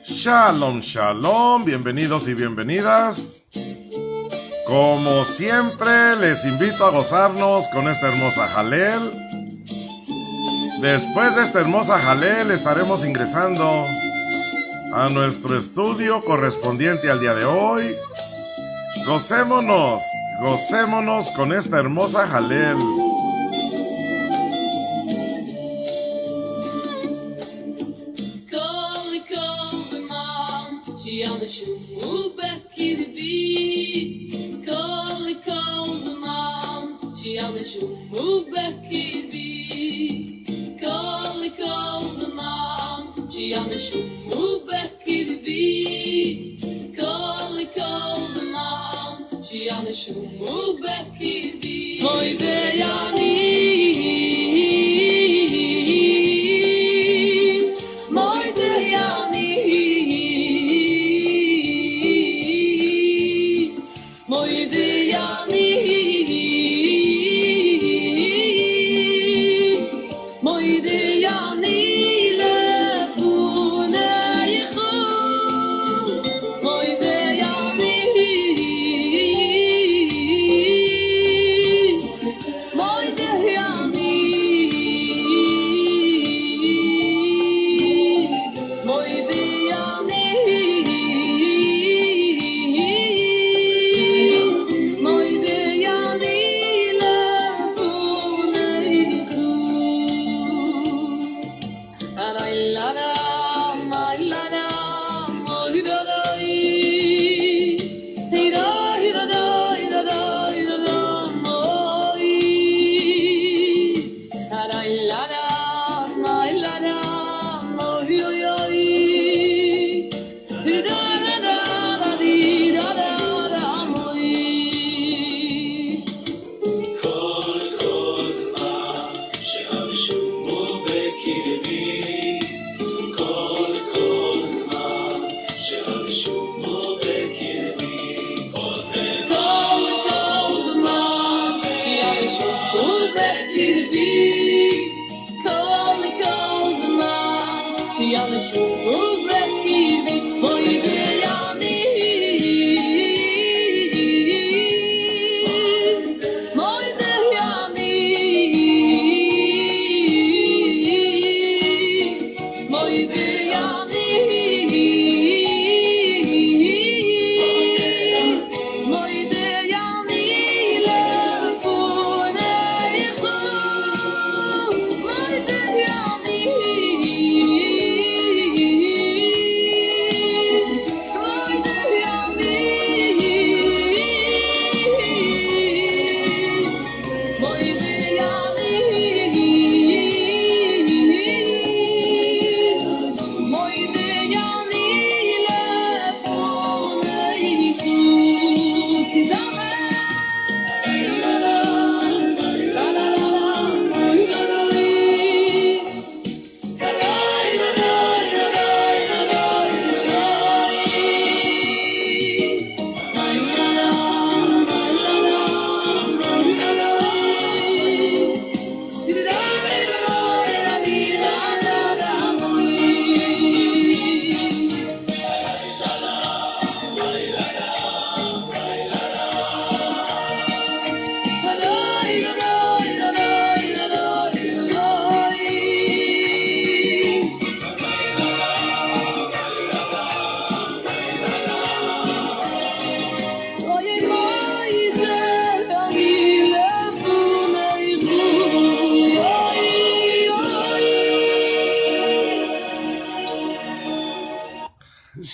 Shalom, shalom, bienvenidos y bienvenidas. Como siempre, les invito a gozarnos con esta hermosa Jalel. Después de esta hermosa Jalel, estaremos ingresando a nuestro estudio correspondiente al día de hoy. Gocémonos con esta hermosa Jalel.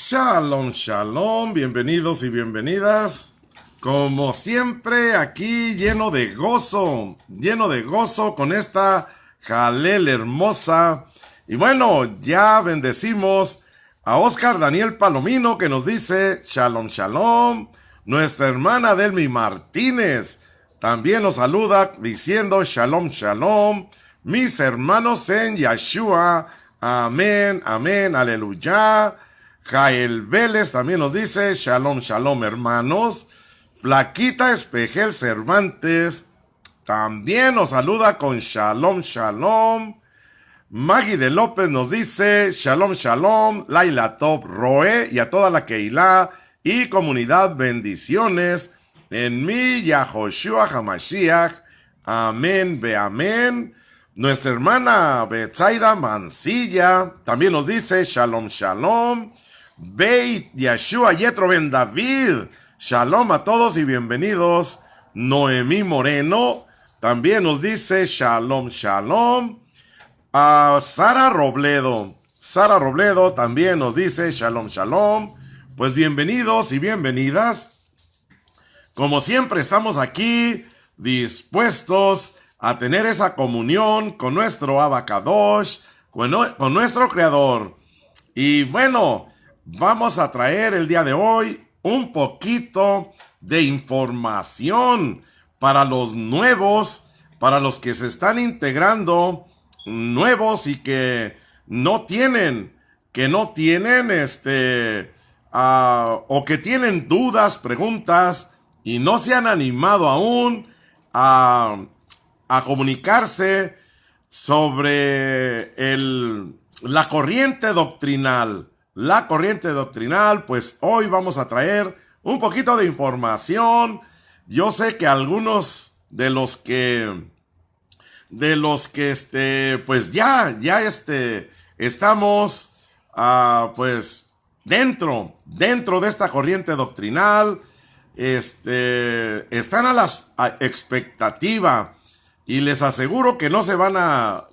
Shalom, shalom, bienvenidos y bienvenidas. Como siempre, aquí lleno de gozo con esta Jalel hermosa. Y bueno, ya bendecimos a Oscar Daniel Palomino, que nos dice Shalom, shalom. Nuestra hermana Delmi Martínez también nos saluda diciendo Shalom, shalom. Mis hermanos en Yeshua, amén, amén, aleluya. Jael Vélez también nos dice Shalom, shalom, hermanos. Flaquita Espejel Cervantes también nos saluda con Shalom, shalom. Maggie de López nos dice, Shalom, Shalom, Laila Top Roe, y a toda la Keilah y comunidad, bendiciones, en mi Yahoshua HaMashiach, amén, be amén. Nuestra hermana Betsaida Mancilla también nos dice, Shalom, Shalom, Beit Yeshua Yetro Ben David, Shalom a todos y bienvenidos. Noemí Moreno también nos dice, Shalom, Shalom. A Sara Robledo también nos dice, Shalom, Shalom. Pues bienvenidos y bienvenidas. Como siempre estamos aquí dispuestos a tener esa comunión con nuestro Abacadosh, con nuestro Creador. Y bueno, vamos a traer el día de hoy un poquito de información para los nuevos, para los que se están integrando, nuevos y que no tienen, o que tienen dudas, preguntas y no se han animado aún a comunicarse sobre la corriente doctrinal. La corriente doctrinal, pues hoy vamos a traer un poquito de información. Yo sé que algunos de los que pues ya estamos pues dentro de esta corriente doctrinal, están a la expectativa, y les aseguro que no se van a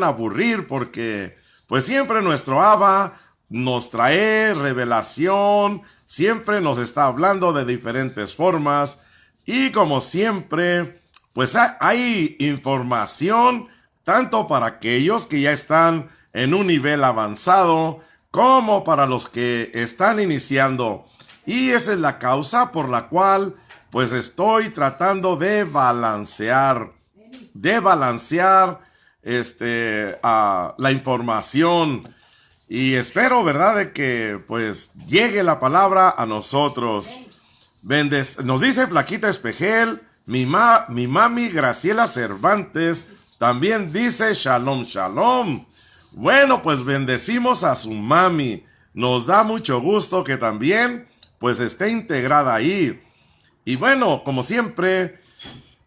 aburrir, porque pues siempre nuestro Abba nos trae revelación, siempre nos está hablando de diferentes formas, y como siempre, pues hay información tanto para aquellos que ya están en un nivel avanzado, como para los que están iniciando. Y esa es la causa por la cual pues estoy tratando de balancear la información. Y espero, ¿verdad?, de que pues llegue la palabra a nosotros. Nos dice Flaquita Espejel, mi mami Graciela Cervantes también dice Shalom, Shalom. Bueno, pues bendecimos a su mami. Nos da mucho gusto que también pues esté integrada ahí. Y bueno, como siempre,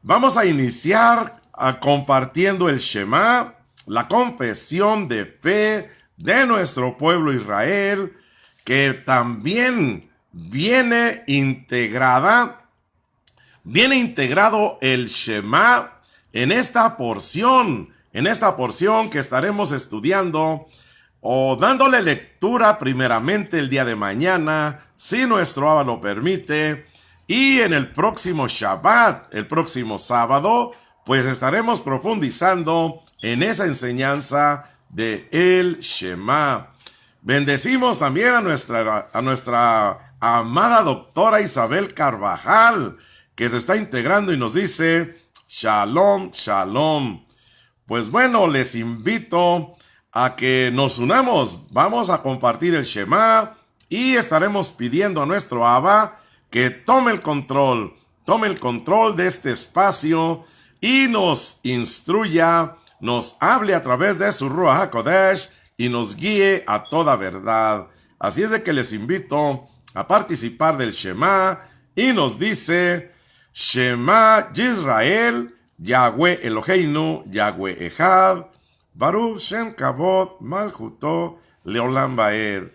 vamos a iniciar compartiendo el Shema, la confesión de fe de nuestro pueblo Israel, que también viene integrado el Shema en esta porción que estaremos estudiando o dándole lectura primeramente el día de mañana, si nuestro Abba lo permite, y en el próximo Shabbat, el próximo sábado, pues estaremos profundizando en esa enseñanza de el Shema. Bendecimos también a nuestra amada doctora Isabel Carvajal, que se está integrando y nos dice Shalom, Shalom. Pues bueno, les invito a que nos unamos. Vamos a compartir el Shema y estaremos pidiendo a nuestro Abba que tome el control de este espacio y nos instruya, nos hable a través de su Ruach HaKodesh y nos guíe a toda verdad. Así es de que les invito a participar del Shema, y nos dice Shema Yisrael, Yahweh Eloheinu, Yahweh Echad, Baruch Shem Kavod Malchuto Leolam Vaed.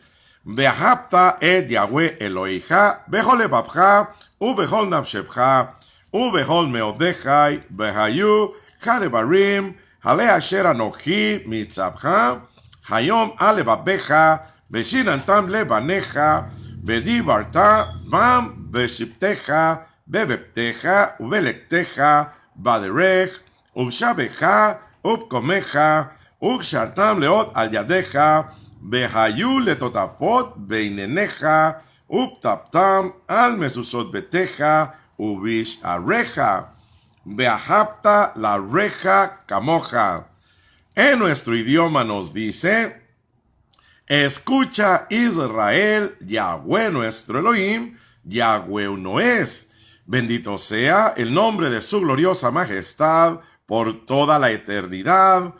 Ve'ahavta et Yahweh Elohecha bechol lebabcha ubechol nafshebcha ubechol meodechai vehayu kadebarim hale asher anochi mitzavcha hayom alebabecha veshinantam lebanecha vedibarta bam beshiptecha bebeptecha ubelektecha baderech ubshabecha ubkomecha ukshartam leot al yadecha Behayu letotafot beineneja, uptaptam al mesusot beteja, ubish arreja, beahapta la reja camoja. En nuestro idioma nos dice, escucha Israel, Yahweh nuestro Elohim, Yahweh uno es. Bendito sea el nombre de su gloriosa majestad por toda la eternidad.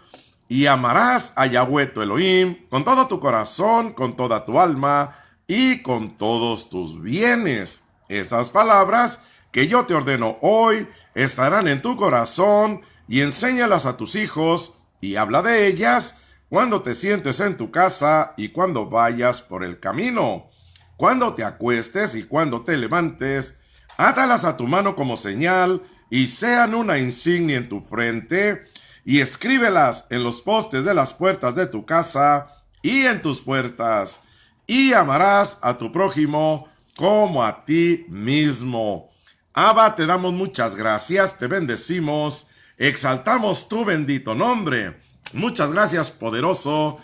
y amarás a Yahweh tu Elohim con todo tu corazón, con toda tu alma y con todos tus bienes. Estas palabras que yo te ordeno hoy estarán en tu corazón y enséñalas a tus hijos y habla de ellas cuando te sientes en tu casa y cuando vayas por el camino, cuando te acuestes y cuando te levantes. Átalas a tu mano como señal y sean una insignia en tu frente, y escríbelas en los postes de las puertas de tu casa y en tus puertas, y amarás a tu prójimo como a ti mismo. Abba, te damos muchas gracias, te bendecimos, exaltamos tu bendito nombre. Muchas gracias, poderoso,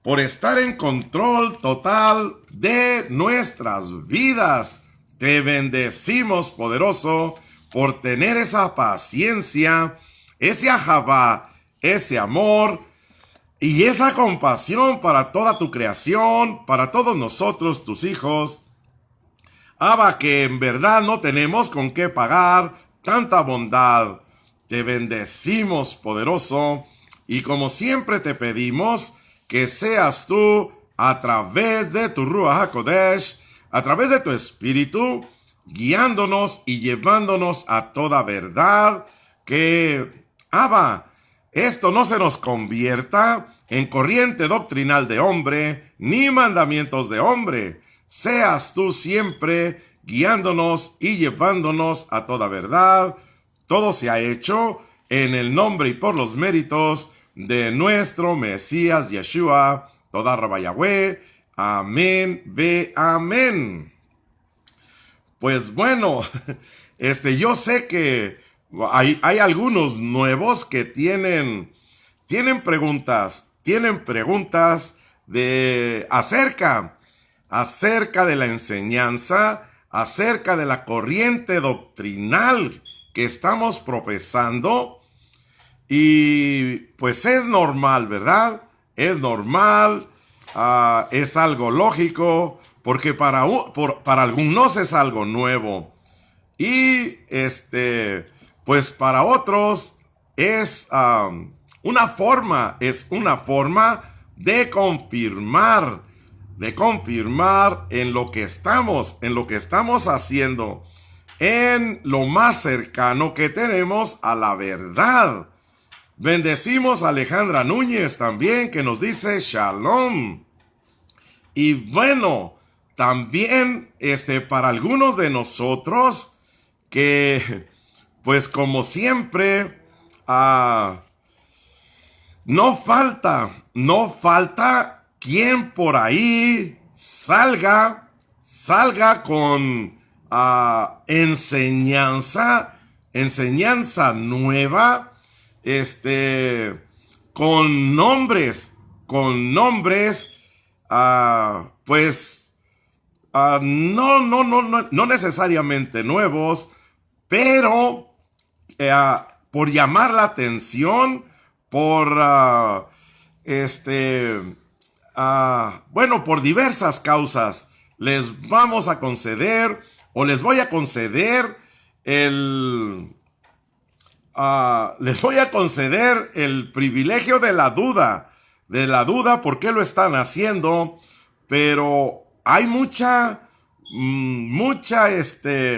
por estar en control total de nuestras vidas. Te bendecimos, poderoso, por tener esa paciencia, ese ahabá, ese amor y esa compasión para toda tu creación, para todos nosotros, tus hijos. Abba, que en verdad no tenemos con qué pagar tanta bondad. Te bendecimos, poderoso, y como siempre te pedimos que seas tú, a través de tu Ruach HaKodesh, a través de tu Espíritu, guiándonos y llevándonos a toda verdad, que, Abba, esto no se nos convierta en corriente doctrinal de hombre, ni mandamientos de hombre. Seas tú siempre guiándonos y llevándonos a toda verdad. Todo se ha hecho en el nombre y por los méritos de nuestro Mesías Yeshua, toda Rabba Yahweh. Amén, ve amén. Pues bueno, yo sé que hay algunos nuevos que tienen preguntas acerca de la enseñanza, acerca de la corriente doctrinal que estamos profesando. Y pues es normal, ¿verdad? Es normal, es algo lógico, porque para algunos es algo nuevo. Y pues para otros es una forma de confirmar en lo que estamos haciendo, en lo más cercano que tenemos a la verdad. Bendecimos a Alejandra Núñez también, que nos dice Shalom. Y bueno, también para algunos de nosotros que, pues como siempre, no falta quien por ahí salga con enseñanza nueva, con nombres, pues, no necesariamente nuevos, pero por llamar la atención, por por diversas causas, les vamos a conceder, o les voy a conceder el privilegio de la duda, por qué lo están haciendo, pero hay mucha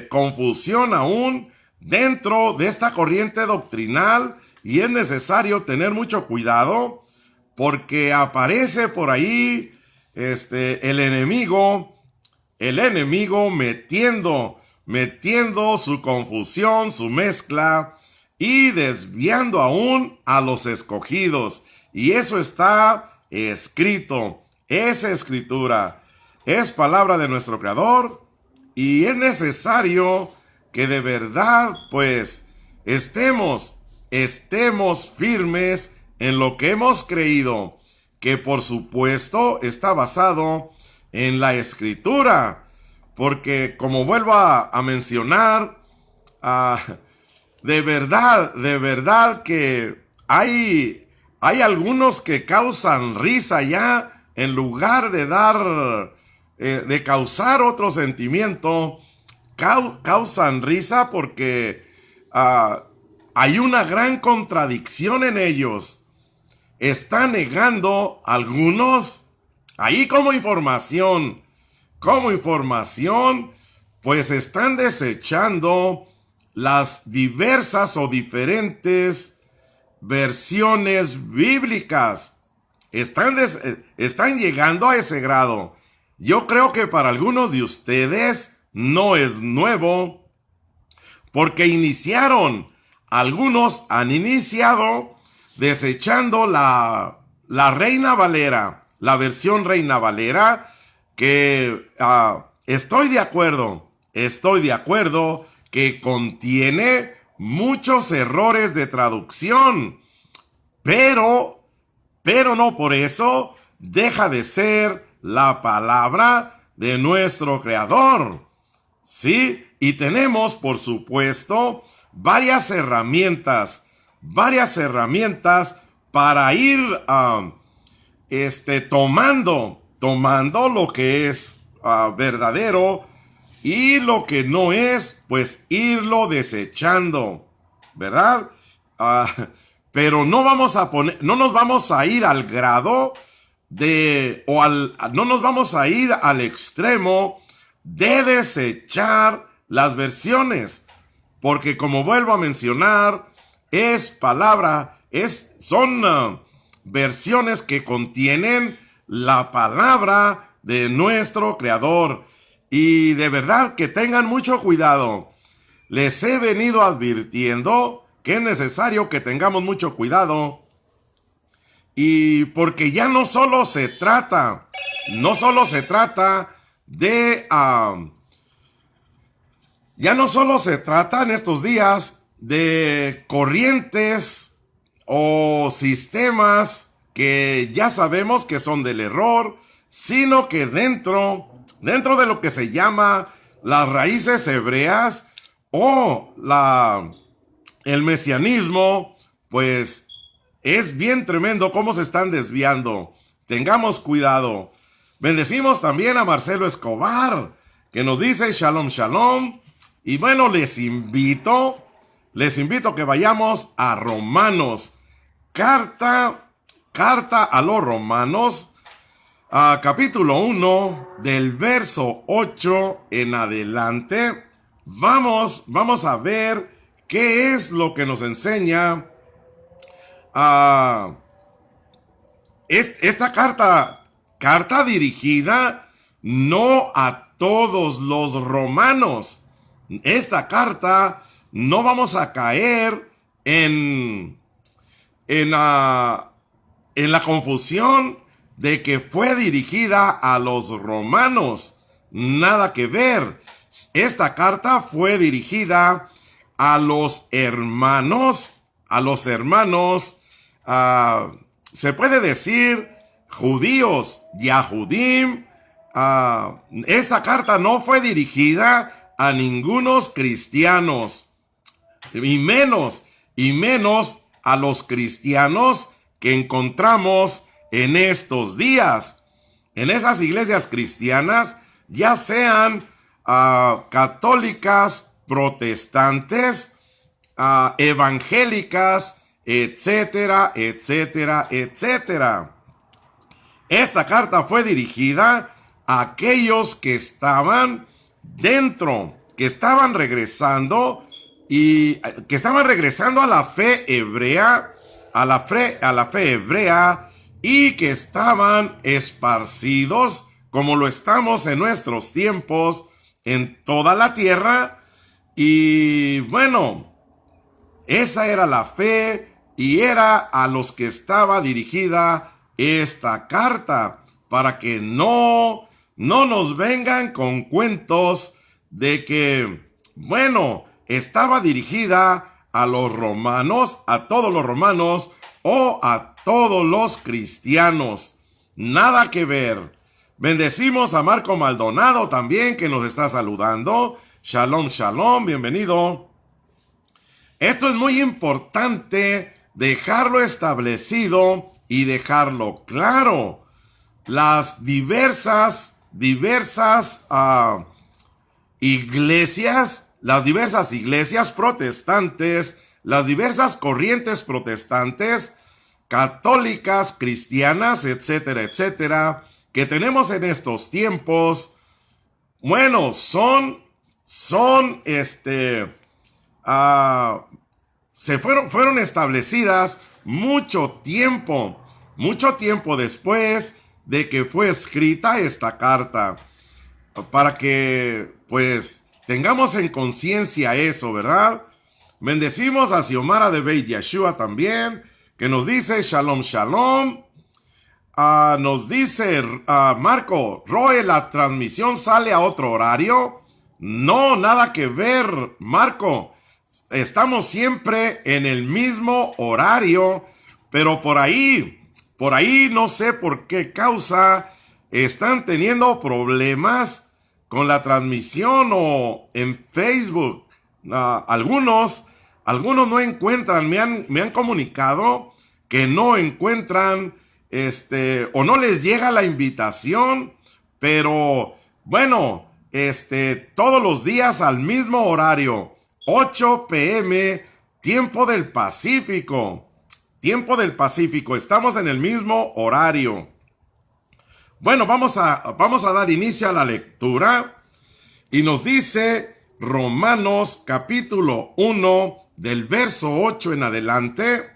confusión aún dentro de esta corriente doctrinal, y es necesario tener mucho cuidado, porque aparece por ahí el enemigo metiendo su confusión, su mezcla, y desviando aún a los escogidos. Y eso está escrito, es escritura, es palabra de nuestro Creador, y es necesario que de verdad pues estemos firmes en lo que hemos creído, que por supuesto está basado en la escritura, porque como vuelvo a mencionar, de verdad que hay algunos que causan risa ya, en lugar de causar otro sentimiento, causan risa, porque hay una gran contradicción en ellos. está negando algunos ahí como información, pues están desechando las diversas o diferentes versiones bíblicas. Están llegando a ese grado. Yo creo que para algunos de ustedes no es nuevo, porque algunos han iniciado desechando la Reina Valera, la versión Reina Valera, que estoy de acuerdo que contiene muchos errores de traducción, pero no por eso deja de ser la palabra de nuestro Creador. Sí, y tenemos, por supuesto, varias herramientas para ir tomando lo que es verdadero y lo que no es, pues irlo desechando, ¿verdad? Pero no nos vamos a ir al grado no nos vamos a ir al extremo de desechar las versiones, porque como vuelvo a mencionar, son versiones que contienen la palabra de nuestro Creador. Y de verdad que tengan mucho cuidado. Les he venido advirtiendo que es necesario que tengamos mucho cuidado. Y porque ya no solo se trata en estos días de corrientes o sistemas que ya sabemos que son del error, sino que dentro de lo que se llama las raíces hebreas o el mesianismo, pues es bien tremendo cómo se están desviando. Tengamos cuidado. Bendecimos también a Marcelo Escobar, que nos dice Shalom, Shalom. Y bueno, les invito a que vayamos a Romanos. Carta a los Romanos, capítulo 1, del verso 8 en adelante. Vamos a ver qué es lo que nos enseña esta carta dirigida no a todos los romanos. Esta carta no vamos a caer en la confusión de que fue dirigida a los romanos. Nada que ver. Esta carta fue dirigida a los hermanos, se puede decir judíos, Yahudim. Esta carta no fue dirigida a ningunos cristianos, y menos a los cristianos que encontramos en estos días, en esas iglesias cristianas, ya sean católicas, protestantes, evangélicas, etcétera, etcétera, etcétera. Esta carta fue dirigida a aquellos que estaban dentro, que estaban regresando a la fe hebrea, a la fe hebrea, y que estaban esparcidos, como lo estamos en nuestros tiempos, en toda la tierra. Y bueno, esa era la fe y era a los que estaba dirigida esta carta, para que no nos vengan con cuentos de que, bueno, estaba dirigida a los romanos, a todos los romanos o a todos los cristianos. Nada que ver. Bendecimos a Marco Maldonado también, que nos está saludando. Shalom, shalom, bienvenido. Esto es muy importante dejarlo establecido y dejarlo claro. Las diversas iglesias, protestantes, las diversas corrientes protestantes, católicas, cristianas, etcétera, etcétera, que tenemos en estos tiempos, bueno, fueron establecidas mucho tiempo después de que fue escrita esta carta, para que pues tengamos en conciencia eso, ¿verdad? Bendecimos a Xiomara de Beit Yeshua también, que nos dice Shalom Shalom. Nos dice Marco, Roe, ¿la transmisión sale a otro horario? No, nada que ver, Marco. Estamos siempre en el mismo horario, pero por ahí no sé por qué causa están teniendo problemas con la transmisión o en Facebook. Algunos no encuentran, me han comunicado que no encuentran o no les llega la invitación, pero bueno, todos los días al mismo horario, 8 p.m., tiempo del Pacífico, estamos en el mismo horario. Bueno, vamos a dar inicio a la lectura, y nos dice Romanos capítulo 1, del verso 8 en adelante.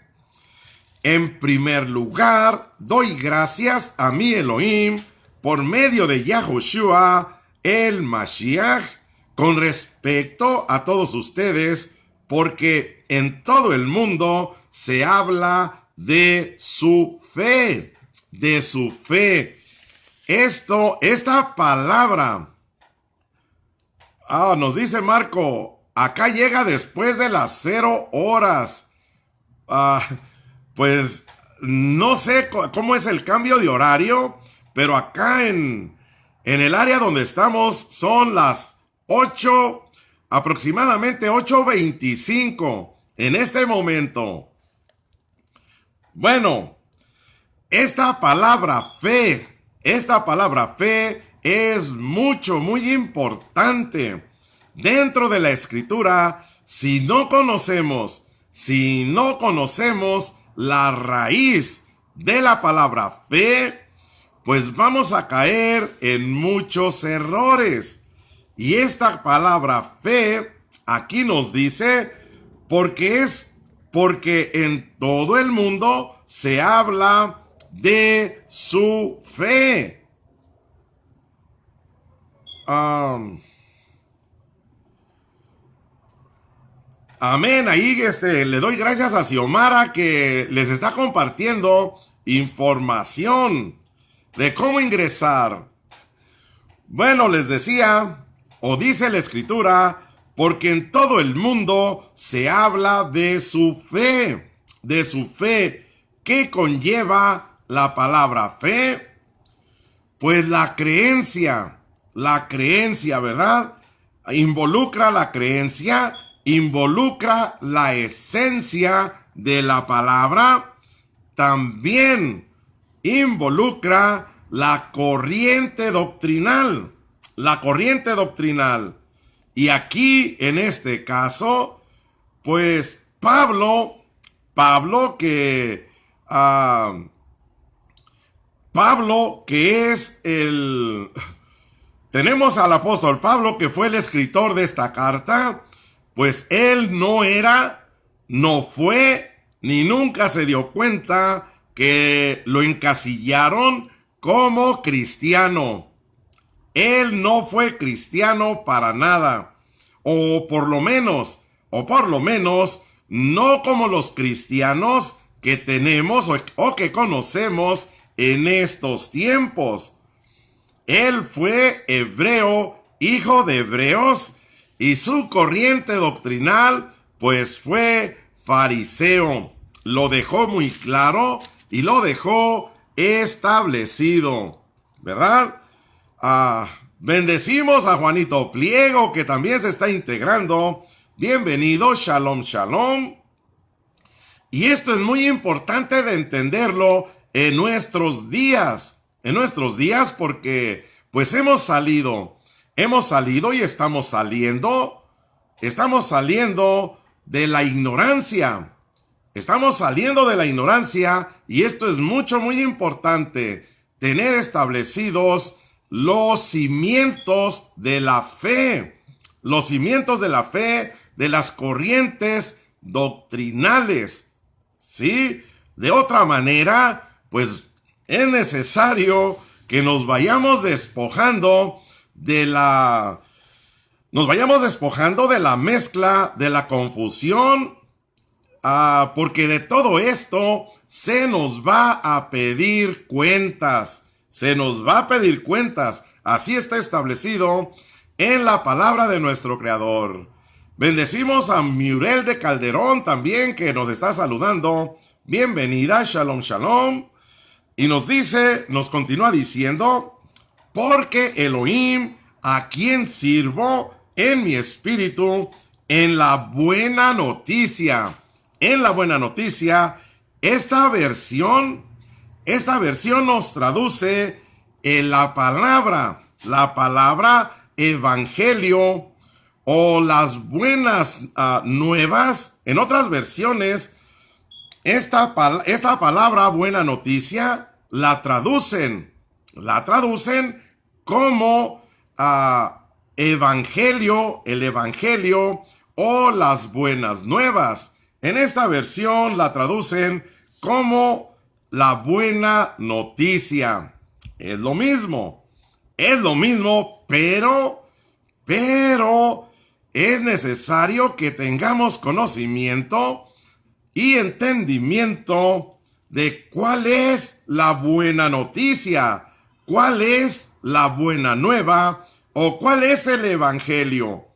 En primer lugar, doy gracias a mi Elohim por medio de Yahushua el Mashiach con respecto a todos ustedes, porque en todo el mundo se habla de su fe, Esta palabra, nos dice Marco, acá llega después de las 0 horas. Pues no sé cómo es el cambio de horario, pero acá en el área donde estamos son las 8, aproximadamente 8:25 en este momento. Bueno, esta palabra fe es muy importante dentro de la Escritura. Si no conocemos la raíz de la palabra fe, pues vamos a caer en muchos errores. Y esta palabra fe aquí nos dice porque en todo el mundo se habla de su fe. Amén. Ahí le doy gracias a Xiomara que les está compartiendo información de cómo ingresar. Bueno, les decía, o dice la Escritura, porque en todo el mundo se habla de su fe. ¿Qué conlleva la palabra fe? Pues la creencia, ¿verdad? Involucra la creencia, involucra la esencia de la palabra, también involucra la corriente doctrinal. Y aquí, en este caso, pues Pablo que es tenemos al apóstol Pablo, que fue el escritor de esta carta. Pues él no fue, ni nunca se dio cuenta que lo encasillaron como cristiano. Él no fue cristiano para nada, o por lo menos, no como los cristianos que tenemos o que conocemos en estos tiempos. Él fue hebreo, hijo de hebreos, y su corriente doctrinal, pues fue fariseo. Lo dejó muy claro y lo dejó establecido, ¿verdad? Bendecimos a Juanito Pliego, que también se está integrando. Bienvenido, Shalom Shalom. Y esto es muy importante de entenderlo en nuestros días, porque pues hemos salido y estamos saliendo de la ignorancia. Estamos saliendo de la ignorancia y esto es muy importante. Tener establecidos los cimientos de la fe. Los cimientos de la fe, de las corrientes doctrinales. ¿Sí? De otra manera, pues es necesario que nos vayamos despojando de la mezcla, de la confusión, porque de todo esto se nos va a pedir cuentas. Se nos va a pedir cuentas. Así está establecido en la palabra de nuestro Creador. Bendecimos a Muriel de Calderón también, que nos está saludando. Bienvenida, shalom, shalom. Y nos continúa diciendo, porque Elohim, a quien sirvo en mi espíritu, en la buena noticia. En la buena noticia, esta versión nos traduce en la palabra evangelio o las buenas nuevas. En otras versiones, esta palabra buena noticia la traducen como evangelio, el evangelio o las buenas nuevas. En esta versión la traducen como la buena noticia. Es lo mismo, pero es necesario que tengamos conocimiento y entendimiento de cuál es la buena noticia, cuál es la buena nueva o cuál es el evangelio.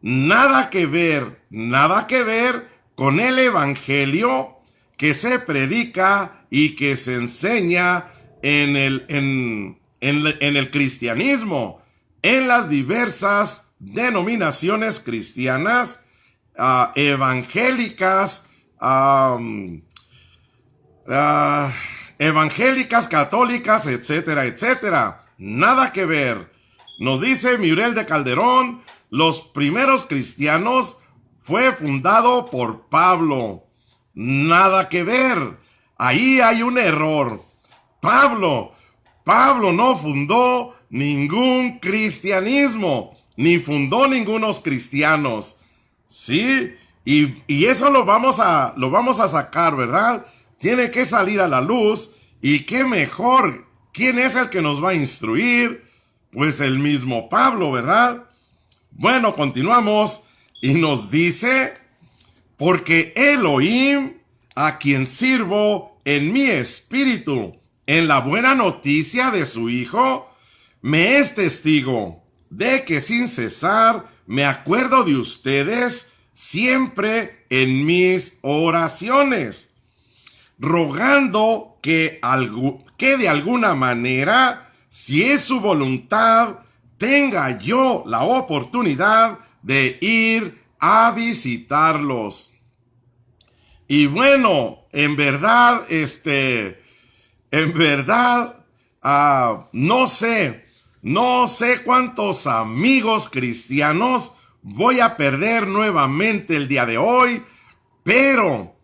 Nada que ver con el evangelio que se predica y que se enseña en el cristianismo, en las diversas denominaciones cristianas, evangélicas, católicas, etcétera, etcétera. Nada que ver. Nos dice Muriel de Calderón, los primeros cristianos fue fundado por Pablo. Nada que ver. Ahí hay un error. Pablo no fundó ningún cristianismo, ni fundó ningunos cristianos. ¿Sí? Y eso lo vamos a sacar, ¿verdad? Tiene que salir a la luz. Y qué mejor. ¿Quién es el que nos va a instruir? Pues el mismo Pablo, ¿verdad? Bueno, continuamos. Y nos dice, porque Elohim, a quien sirvo en mi espíritu, en la buena noticia de su Hijo, me es testigo de que sin cesar me acuerdo de ustedes siempre en mis oraciones, rogando que de alguna manera, si es su voluntad, tenga yo la oportunidad de ir a visitarlos. Y bueno, en verdad, no sé cuántos amigos cristianos voy a perder nuevamente el día de hoy, pero,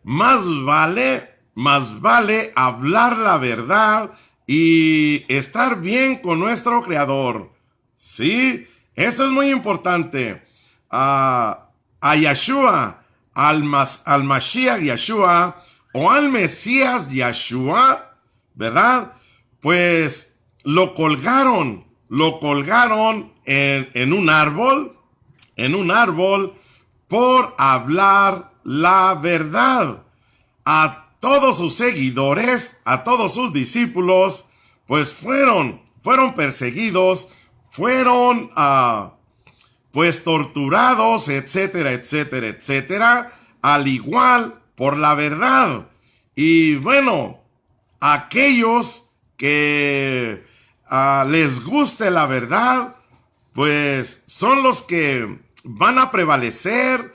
más vale hablar la verdad y estar bien con nuestro Creador. Sí, esto es muy importante. A Yeshua, al Mashiach Yeshua o al Mesías Yeshua, ¿verdad? Pues lo colgaron en un árbol por hablar la verdad. A todos sus seguidores, a todos sus discípulos, pues fueron perseguidos, fueron pues torturados, etcétera, etcétera, etcétera, al igual por la verdad. Y bueno, aquellos que les guste la verdad, pues son los que van a prevalecer,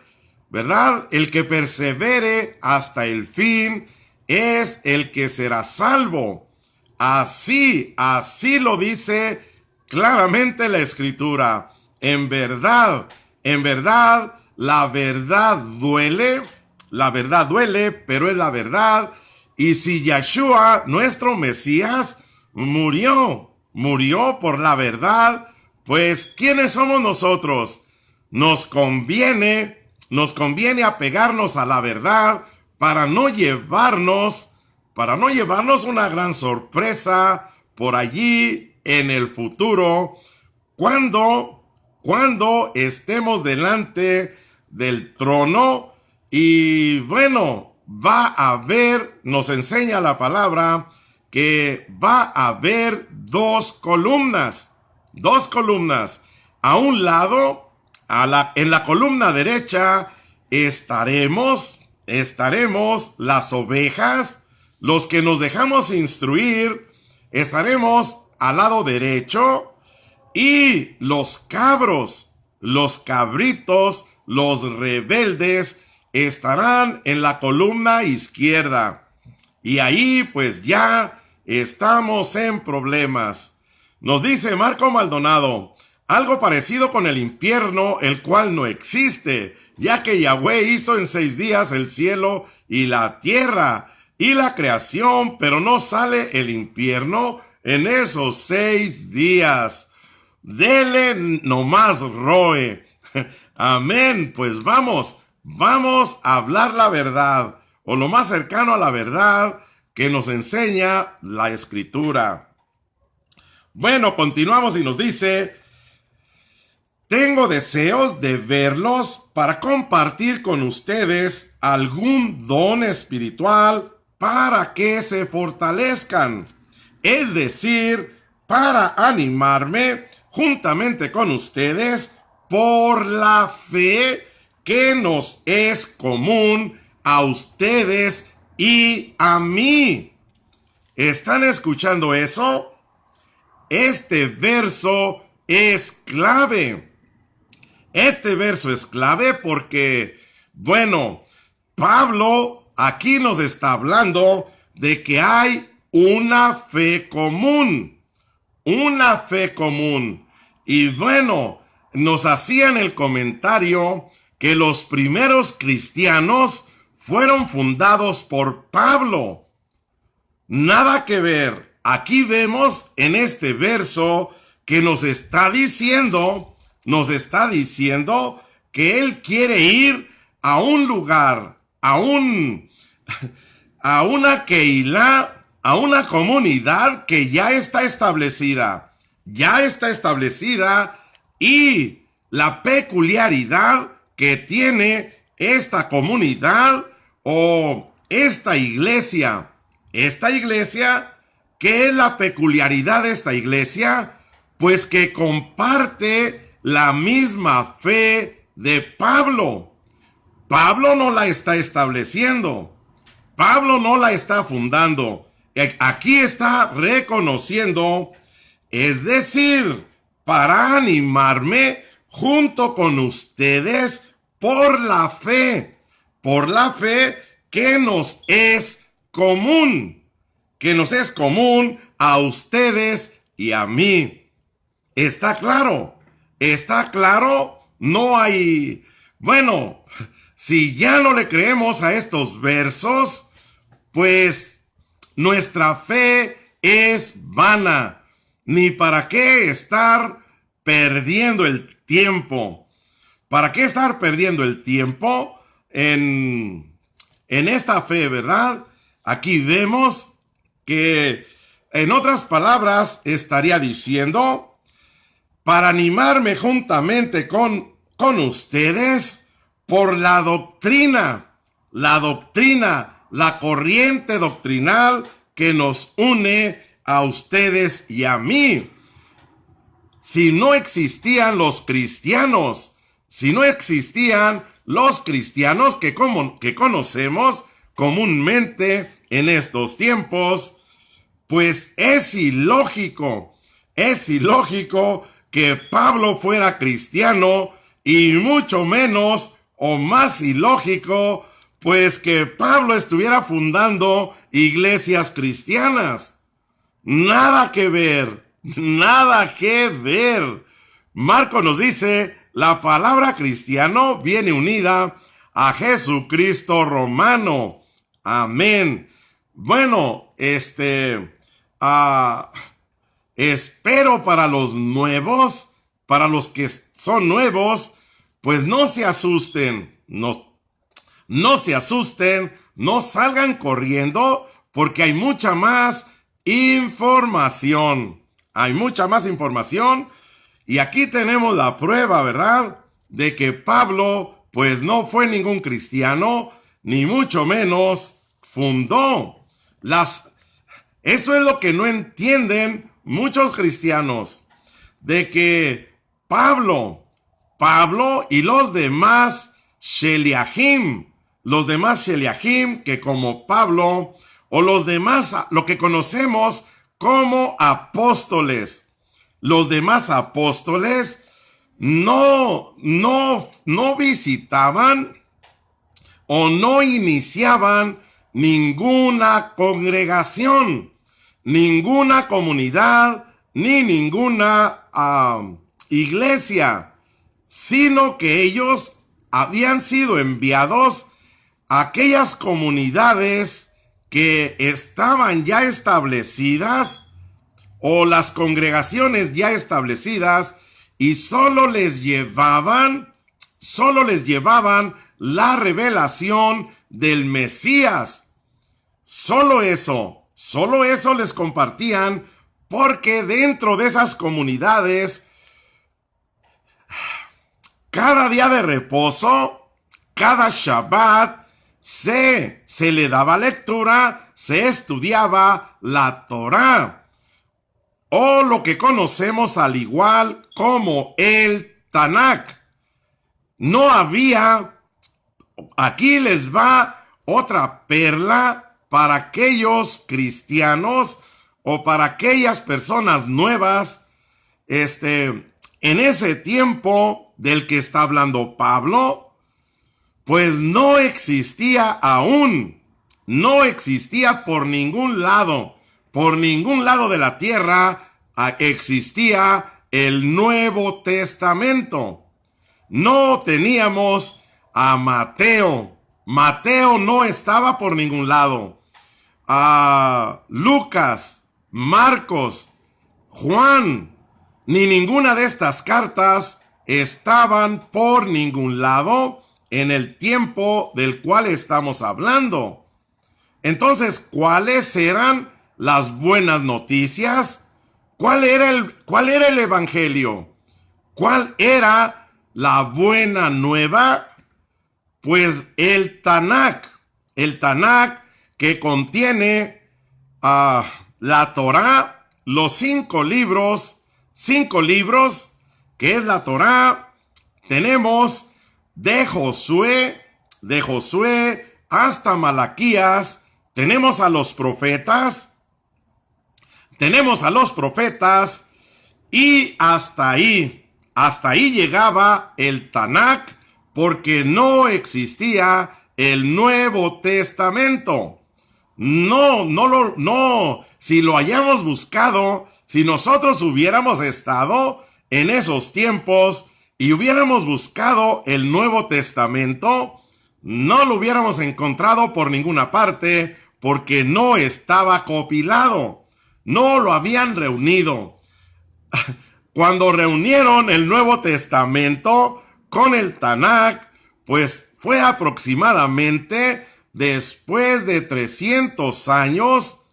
¿verdad? El que persevere hasta el fin es el que será salvo. Así lo dice claramente la Escritura. En verdad, la verdad duele, pero es la verdad. Y si Yeshua, nuestro Mesías, murió por la verdad, pues ¿quiénes somos nosotros? Nos conviene apegarnos a la verdad para no llevarnos una gran sorpresa por allí en el futuro, cuando estemos delante del trono. Y bueno, nos enseña la palabra que va a haber dos columnas. A un lado, en la columna derecha, estaremos las ovejas, los que nos dejamos instruir, estaremos al lado derecho, y los cabros, los cabritos, los rebeldes, estarán en la columna izquierda. Y ahí pues ya estamos en problemas. Nos dice Marco Maldonado, algo parecido con el infierno, el cual no existe, ya que Yahweh hizo en 6 días el cielo y la tierra y la creación, pero no sale el infierno en esos 6 días. Dele nomás Roe. Amén. Pues vamos a hablar la verdad, o lo más cercano a la verdad que nos enseña la Escritura. Bueno, continuamos y nos dice: tengo deseos de verlos para compartir con ustedes algún don espiritual para que se fortalezcan, es decir, para animarme juntamente con ustedes por la fe que nos es común a ustedes y a mí. ¿Están escuchando eso? Este verso es clave. Este verso es clave porque, bueno, Pablo aquí nos está hablando de que hay una fe común. Una fe común. Y bueno, nos hacían el comentario que los primeros cristianos fueron fundados por Pablo. Nada que ver. Aquí vemos en este verso que nos está diciendo que él quiere ir a un lugar, a una Keilah, a una comunidad que ya está establecida. Y la peculiaridad que tiene esta comunidad o esta iglesia, ¿qué es la peculiaridad de esta iglesia? Pues que comparte la misma fe de Pablo. Pablo no la está estableciendo. Pablo no la está fundando. Aquí está reconociendo, es decir, para animarme junto con ustedes por la fe que nos es común a ustedes y a mí. ¿Está claro? No hay... Bueno, si ya no le creemos a estos versos, pues nuestra fe es vana. Ni para qué estar perdiendo el tiempo. ¿Para qué estar perdiendo el tiempo en esta fe, verdad? Aquí vemos que, en otras palabras, estaría diciendo, para animarme juntamente con ustedes por la corriente doctrinal que nos une a ustedes y a mí. Si no existían los cristianos que conocemos comúnmente en estos tiempos, pues es ilógico que Pablo fuera cristiano, y mucho menos o más ilógico, pues que Pablo estuviera fundando iglesias cristianas. Nada que ver. Marco nos dice La palabra cristiano viene unida a Jesucristo romano. Amén. Bueno, espero para los nuevos, para los que son nuevos, pues no se asusten, no se asusten, no salgan corriendo, porque hay mucha más información. Hay mucha más información. Y aquí tenemos la prueba, ¿verdad? De que Pablo, pues no fue ningún cristiano, ni mucho menos fundó Eso es lo que no entienden muchos cristianos, de que Pablo y los demás Sheliahim, que como Pablo, o los demás, lo que conocemos como apóstoles, los demás apóstoles no visitaban o no iniciaban ninguna congregación, ninguna comunidad, ni ninguna iglesia, sino que ellos habían sido enviados a aquellas comunidades que estaban ya establecidas, o las congregaciones ya establecidas, y solo les llevaban la revelación del Mesías. Solo eso les compartían, porque dentro de esas comunidades, cada día de reposo, cada Shabbat, se le daba lectura, se estudiaba la Torá, o lo que conocemos al igual como el Tanakh. No había, aquí les va otra perla para aquellos cristianos o para aquellas personas nuevas, en ese tiempo del que está hablando Pablo, pues no existía por ningún lado de la tierra existía el Nuevo Testamento. No teníamos a Mateo no estaba por ningún lado. Lucas, Marcos, Juan, ni ninguna de estas cartas estaban por ningún lado en el tiempo del cual estamos hablando. Entonces, ¿cuáles eran las buenas noticias? ¿Cuál era el evangelio? ¿Cuál era la buena nueva? Pues el Tanakh que contiene la Torá, los 5 libros, que es la Torá. Tenemos de Josué hasta Malaquías. Tenemos a los profetas, y hasta ahí llegaba el Tanakh, porque no existía el Nuevo Testamento. No, si lo hayamos buscado, si nosotros hubiéramos estado en esos tiempos y hubiéramos buscado el Nuevo Testamento, no lo hubiéramos encontrado por ninguna parte, porque no estaba compilado, no lo habían reunido. Cuando reunieron el Nuevo Testamento con el Tanakh, pues fue aproximadamente después de 300 años,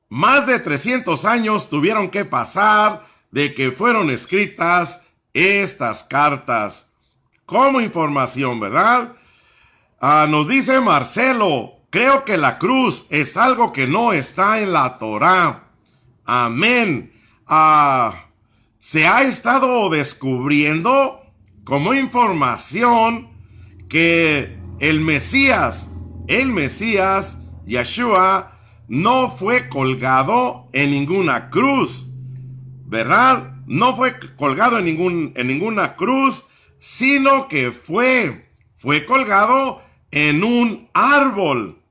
más de 300 años tuvieron que pasar de que fueron escritas estas cartas. Como información, ¿verdad? Nos dice Marcelo, creo que la cruz es algo que no está en la Torá. Amén. Se ha estado descubriendo como información que el Mesías, Yeshua, no fue colgado en ninguna cruz, ¿verdad? No fue colgado en ninguna cruz, sino que fue colgado en un árbol.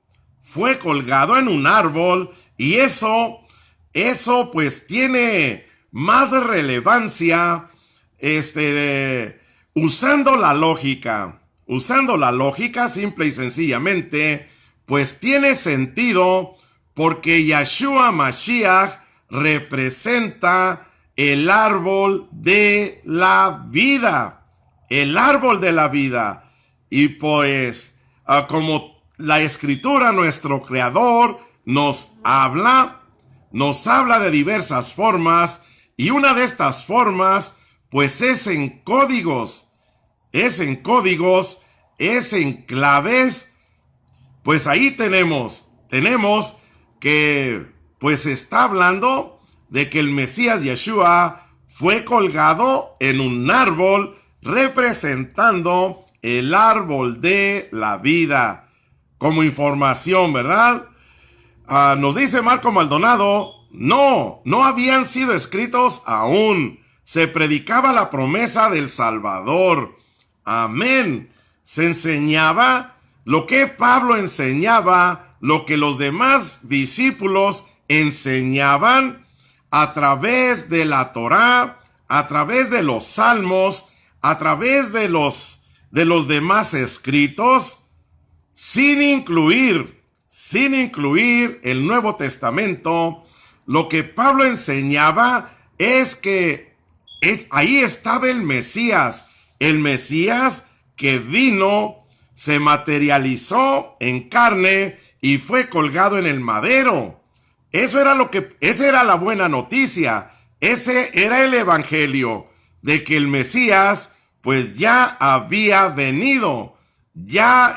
Fue colgado en un árbol, y eso pues tiene más relevancia, usando la lógica simple y sencillamente, pues tiene sentido porque Yeshua Mashiach representa el árbol de la vida. El árbol de la vida. Y pues, como la Escritura, nuestro Creador, nos habla de diversas formas, y una de estas formas, pues es en códigos, es en claves. Pues ahí tenemos que, pues está hablando de que el Mesías Yeshua fue colgado en un árbol representando el árbol de la vida. Como información, ¿verdad? Nos dice Marco Maldonado, no habían sido escritos aún. Se predicaba la promesa del Salvador. Amén. Se enseñaba lo que Pablo enseñaba, lo que los demás discípulos enseñaban a través de la Torá, a través de los salmos, a través de los demás escritos, sin incluir el Nuevo Testamento. Lo que Pablo enseñaba es que ahí estaba el Mesías que vino, se materializó en carne y fue colgado en el madero. Esa era la buena noticia, ese era el evangelio, de que el Mesías pues ya había venido, ya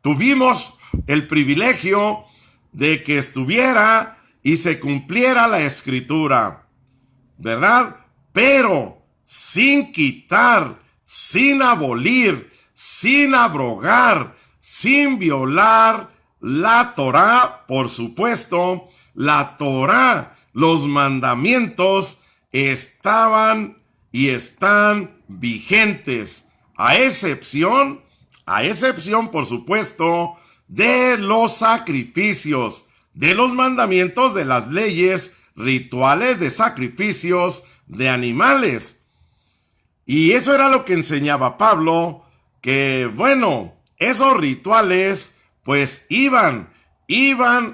tuvimos el privilegio de que estuviera y se cumpliera la Escritura, ¿verdad? Pero sin quitar, sin abolir, sin abrogar, sin violar la Torá. Por supuesto, la Torá, los mandamientos estaban y están vigentes, a excepción, por supuesto, de los sacrificios, de los mandamientos, de las leyes rituales de sacrificios de animales. Y eso era lo que enseñaba Pablo, que bueno, esos rituales pues iban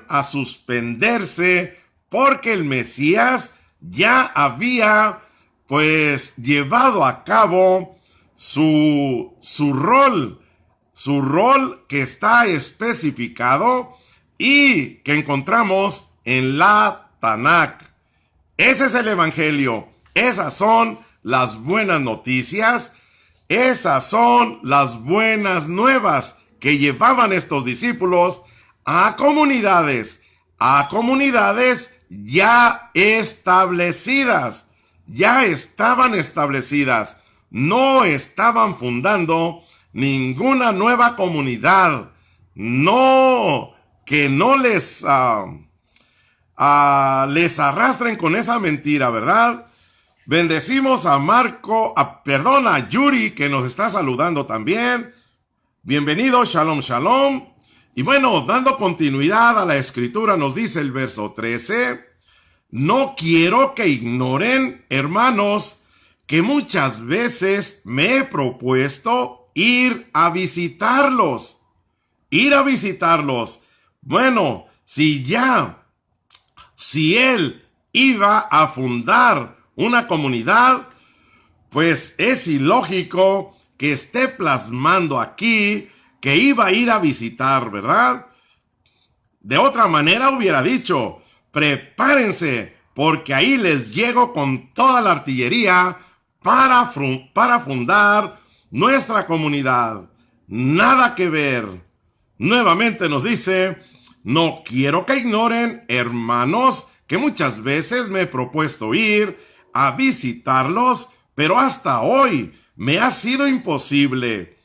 a suspenderse porque el Mesías ya había pues llevado a cabo su rol que está especificado y que encontramos en la Tanakh. Ese es el evangelio. Esas son las buenas noticias. Esas son las buenas nuevas que llevaban estos discípulos a comunidades ya establecidas. Ya estaban establecidas. No estaban fundando ninguna nueva comunidad. No, que no les arrastren con esa mentira, ¿verdad? Bendecimos a a Yuri, que nos está saludando también. Bienvenido, shalom, shalom. Y bueno, dando continuidad a la escritura, nos dice el verso 13, no quiero que ignoren, hermanos, que muchas veces me he propuesto ir a visitarlos. Bueno, si él iba a fundar una comunidad, pues es ilógico que esté plasmando aquí que iba a ir a visitar, ¿verdad? De otra manera hubiera dicho, prepárense, porque ahí les llego con toda la artillería para fundar nuestra comunidad. Nada que ver. Nuevamente nos dice, no quiero que ignoren, hermanos, que muchas veces me he propuesto ir a visitarlos, pero hasta hoy me ha sido imposible,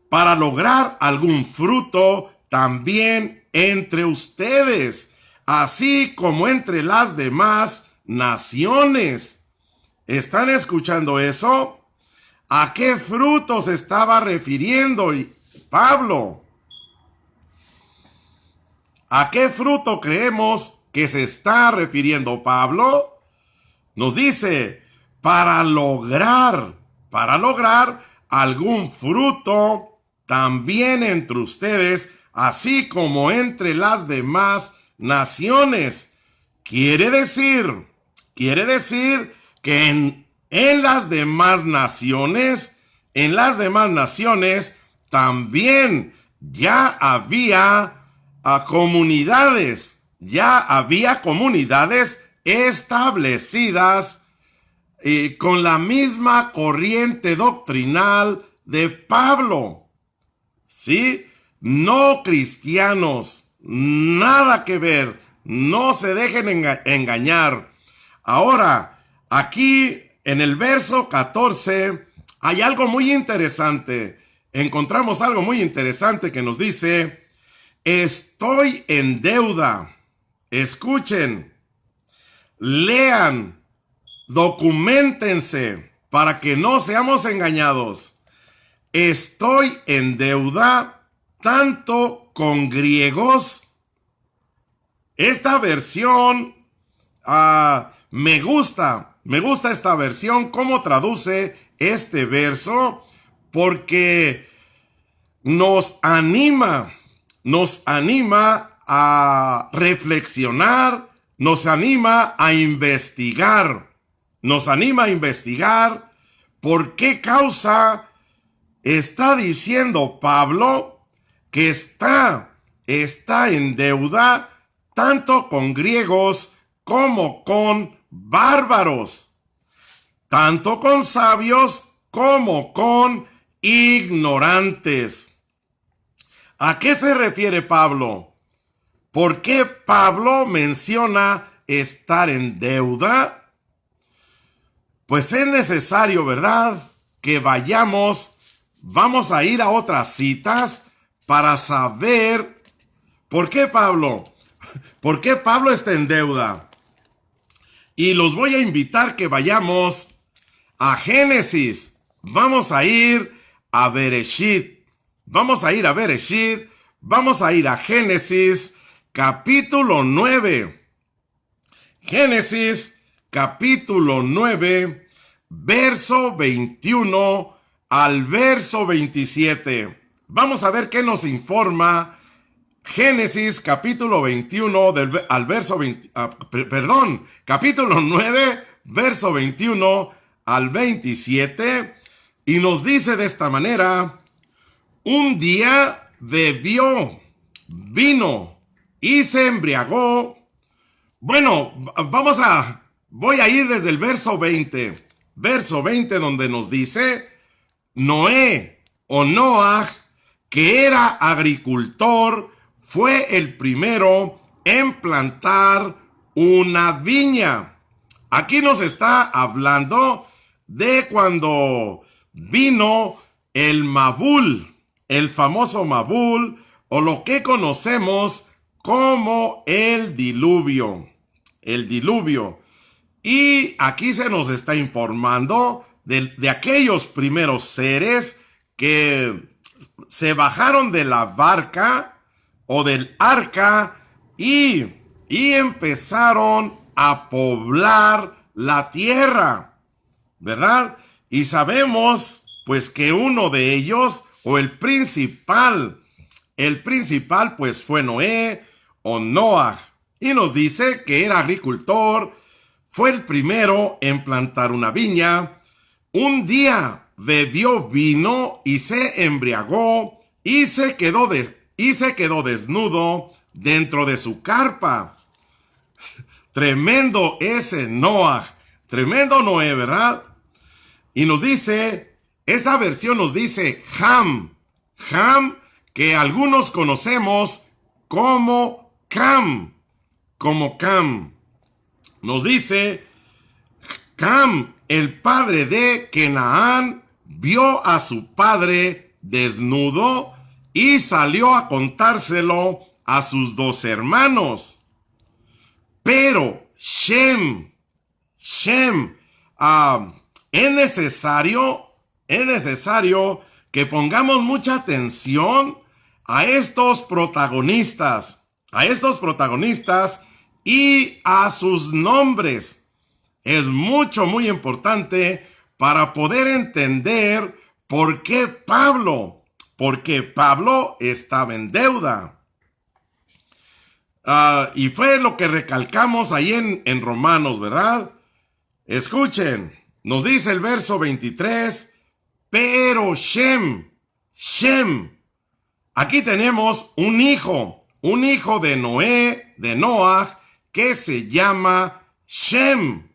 para lograr algún fruto también entre ustedes, así como entre las demás naciones. ¿Están escuchando eso? ¿A qué fruto se estaba refiriendo Pablo? ¿A qué fruto creemos que se está refiriendo Pablo? Nos dice, para lograr para lograr algún fruto también entre ustedes, así como entre las demás naciones. Quiere decir que en las demás naciones, también ya había comunidades establecidas con la misma corriente doctrinal de Pablo. ¿Sí? No cristianos, nada que ver, no se dejen engañar. Ahora, aquí en el verso 14 hay algo muy interesante. Encontramos algo muy interesante que nos dice: estoy en deuda. Escuchen, lean, documentense para que no seamos engañados. Estoy en deuda tanto con griegos. Esta versión me gusta esta versión, cómo traduce este verso, porque nos anima a reflexionar, nos anima a investigar por qué causa está diciendo Pablo que está en deuda tanto con griegos como con bárbaros, tanto con sabios como con ignorantes. ¿A qué se refiere Pablo? ¿Por qué Pablo menciona estar en deuda? Pues es necesario, ¿verdad?, que vamos a ir a otras citas para saber por qué Pablo está en deuda. Y los voy a invitar que vayamos a Génesis. Vamos a ir a Bereshit. Vamos a ir a Génesis capítulo 9. Génesis capítulo 9, verso 21 al verso 27. Vamos a ver qué nos informa Génesis capítulo 21 capítulo 9, verso 21 al 27, y nos dice de esta manera: un día bebió vino y se embriagó. Bueno, voy a ir desde el verso 20, donde nos dice: Noé o Noah, que era agricultor, fue el primero en plantar una viña. Aquí nos está hablando de cuando vino el Mabul, el famoso Mabul, o lo que conocemos como el diluvio. Y aquí se nos está informando de aquellos primeros seres que se bajaron de la barca o del arca y empezaron a poblar la tierra, ¿verdad? Y sabemos pues que uno de ellos, o el principal pues fue Noé o Noah, y nos dice que era agricultor, fue el primero en plantar una viña. Un día bebió vino y se embriagó y se quedó desnudo dentro de su carpa. Tremendo ese Noah, tremendo Noé, ¿verdad? Y nos dice, esta versión nos dice Ham, que algunos conocemos como Cam. Nos dice: Cam, el padre de Canaán, vio a su padre desnudo y salió a contárselo a sus 2 hermanos. Pero Shem, es necesario que pongamos mucha atención a estos protagonistas y a sus nombres. Es muy importante para poder entender por qué Pablo estaba en deuda. Y fue lo que recalcamos ahí en Romanos, ¿verdad? Escuchen, nos dice el verso 23, pero Shem, aquí tenemos un hijo de Noé, de Noah, que se llama Shem.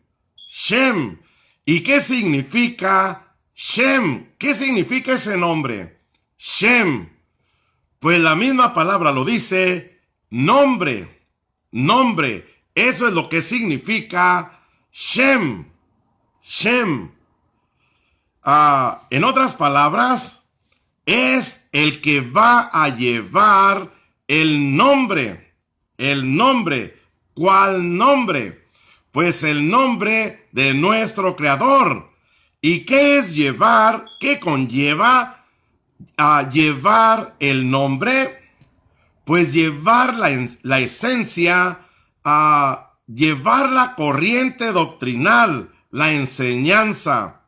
¿Y qué significa Shem? ¿Qué significa ese nombre? Shem. Pues la misma palabra lo dice, nombre. Eso es lo que significa Shem. En otras palabras, es el que va a llevar el nombre. ¿Cuál nombre? Pues el nombre de nuestro Creador. ¿Y qué es llevar? ¿Qué conlleva a llevar el nombre? Pues llevar la esencia, a llevar la corriente doctrinal, la enseñanza.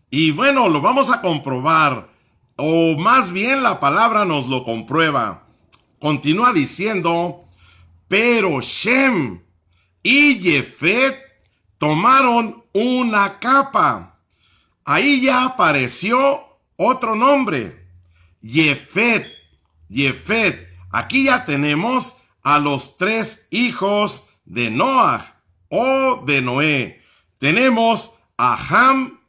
Y bueno, lo vamos a comprobar, o más bien la palabra nos lo comprueba. Continúa diciendo, pero Shem y Jefet tomaron una capa. Ahí ya apareció otro nombre, Jefet. Aquí ya tenemos a los 3 hijos de Noah o de Noé. Tenemos a Ham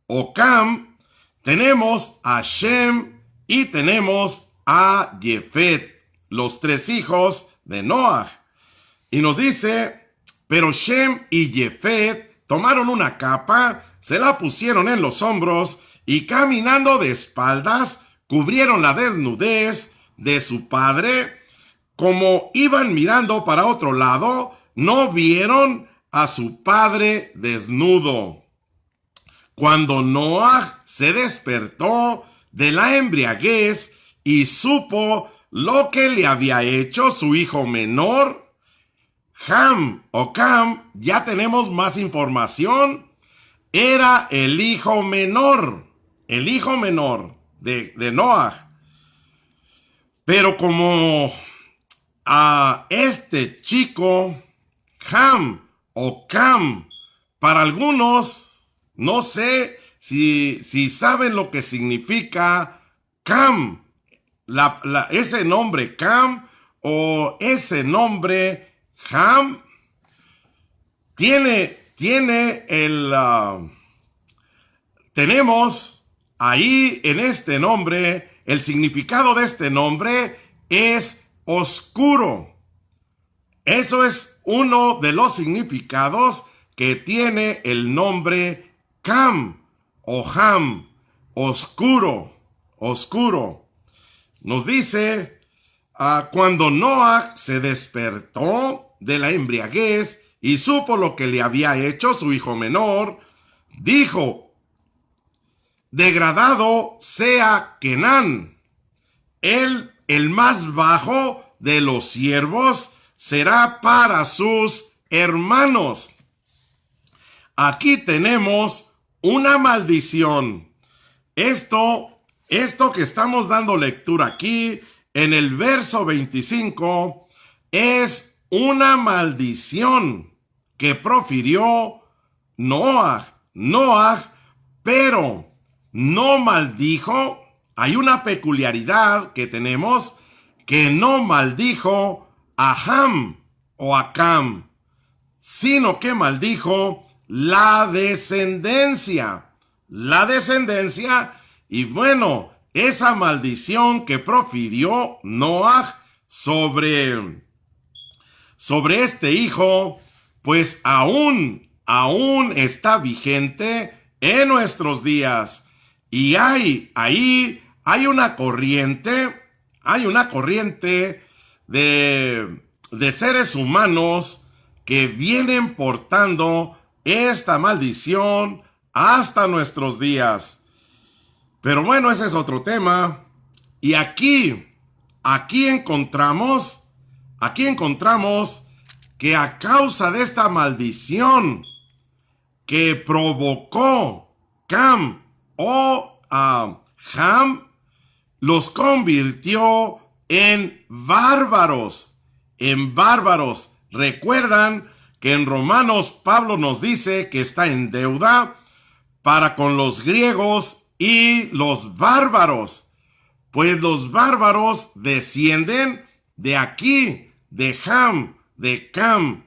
o Cam, tenemos a Shem y tenemos a Jefet, los 3 hijos de Noah. Y nos dice, pero Shem y Jefet tomaron una capa, se la pusieron en los hombros y caminando de espaldas cubrieron la desnudez de su padre. Como iban mirando para otro lado, no vieron a su padre desnudo. Cuando Noah se despertó de la embriaguez y supo lo que le había hecho su hijo menor, Ham o Cam, ya tenemos más información, era el hijo menor de Noah. Pero como a este chico, Ham o Cam, para algunos, no sé si saben lo que significa Cam, ese nombre Cam o ese nombre Ham, tenemos ahí en este nombre, el significado de este nombre es oscuro. Eso es uno de los significados que tiene el nombre Cam o Ham, oscuro. Nos dice, cuando Noah se despertó de la embriaguez y supo lo que le había hecho su hijo menor, dijo, degradado sea Kenán, él, el más bajo de los siervos, será para sus hermanos. Aquí tenemos una maldición. Esto que estamos dando lectura aquí en el verso 25 es una maldición que profirió Noah, pero no maldijo. Hay una peculiaridad que tenemos, que no maldijo a Ham o a Cam, sino que maldijo la descendencia. Y bueno, esa maldición que profirió Noah sobre este hijo, pues aún está vigente en nuestros días. Y hay una corriente de seres humanos que vienen portando esta maldición hasta nuestros días. Pero bueno, ese es otro tema. Y aquí encontramos que a causa de esta maldición que provocó Cam o Ham los convirtió en bárbaros. En bárbaros. Recuerdan que en Romanos Pablo nos dice que está en deuda para con los griegos y los bárbaros. Pues los bárbaros descienden de aquí, de Ham, de Cam.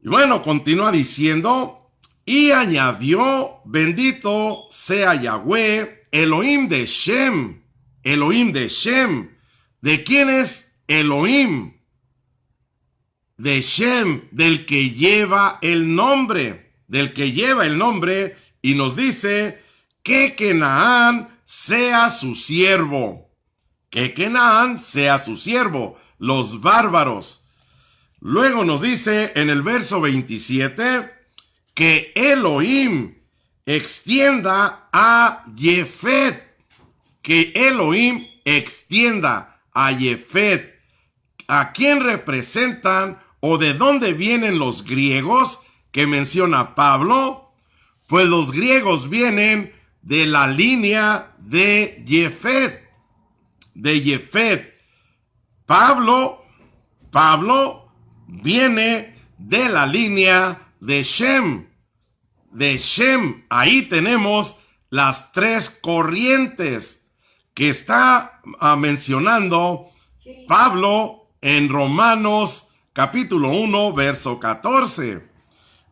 Y bueno, continúa diciendo, y añadió, bendito sea Yahweh, Elohim de Shem. Elohim de Shem. ¿De quién es Elohim? De Shem, del que lleva el nombre. Del que lleva el nombre. Y nos dice que Canaán sea su siervo. Que Canaán sea su siervo. Los bárbaros. Luego nos dice en el verso 27 que Elohim extienda a Jefet. Que Elohim extienda a Jefet. ¿A quién representan o de dónde vienen los griegos que menciona Pablo? Pues los griegos vienen de la línea de Jefet. De Jefet. Pablo viene de la línea de Shem. De Shem. Ahí tenemos las tres corrientes que está mencionando Pablo en Romanos capítulo 1, verso 14.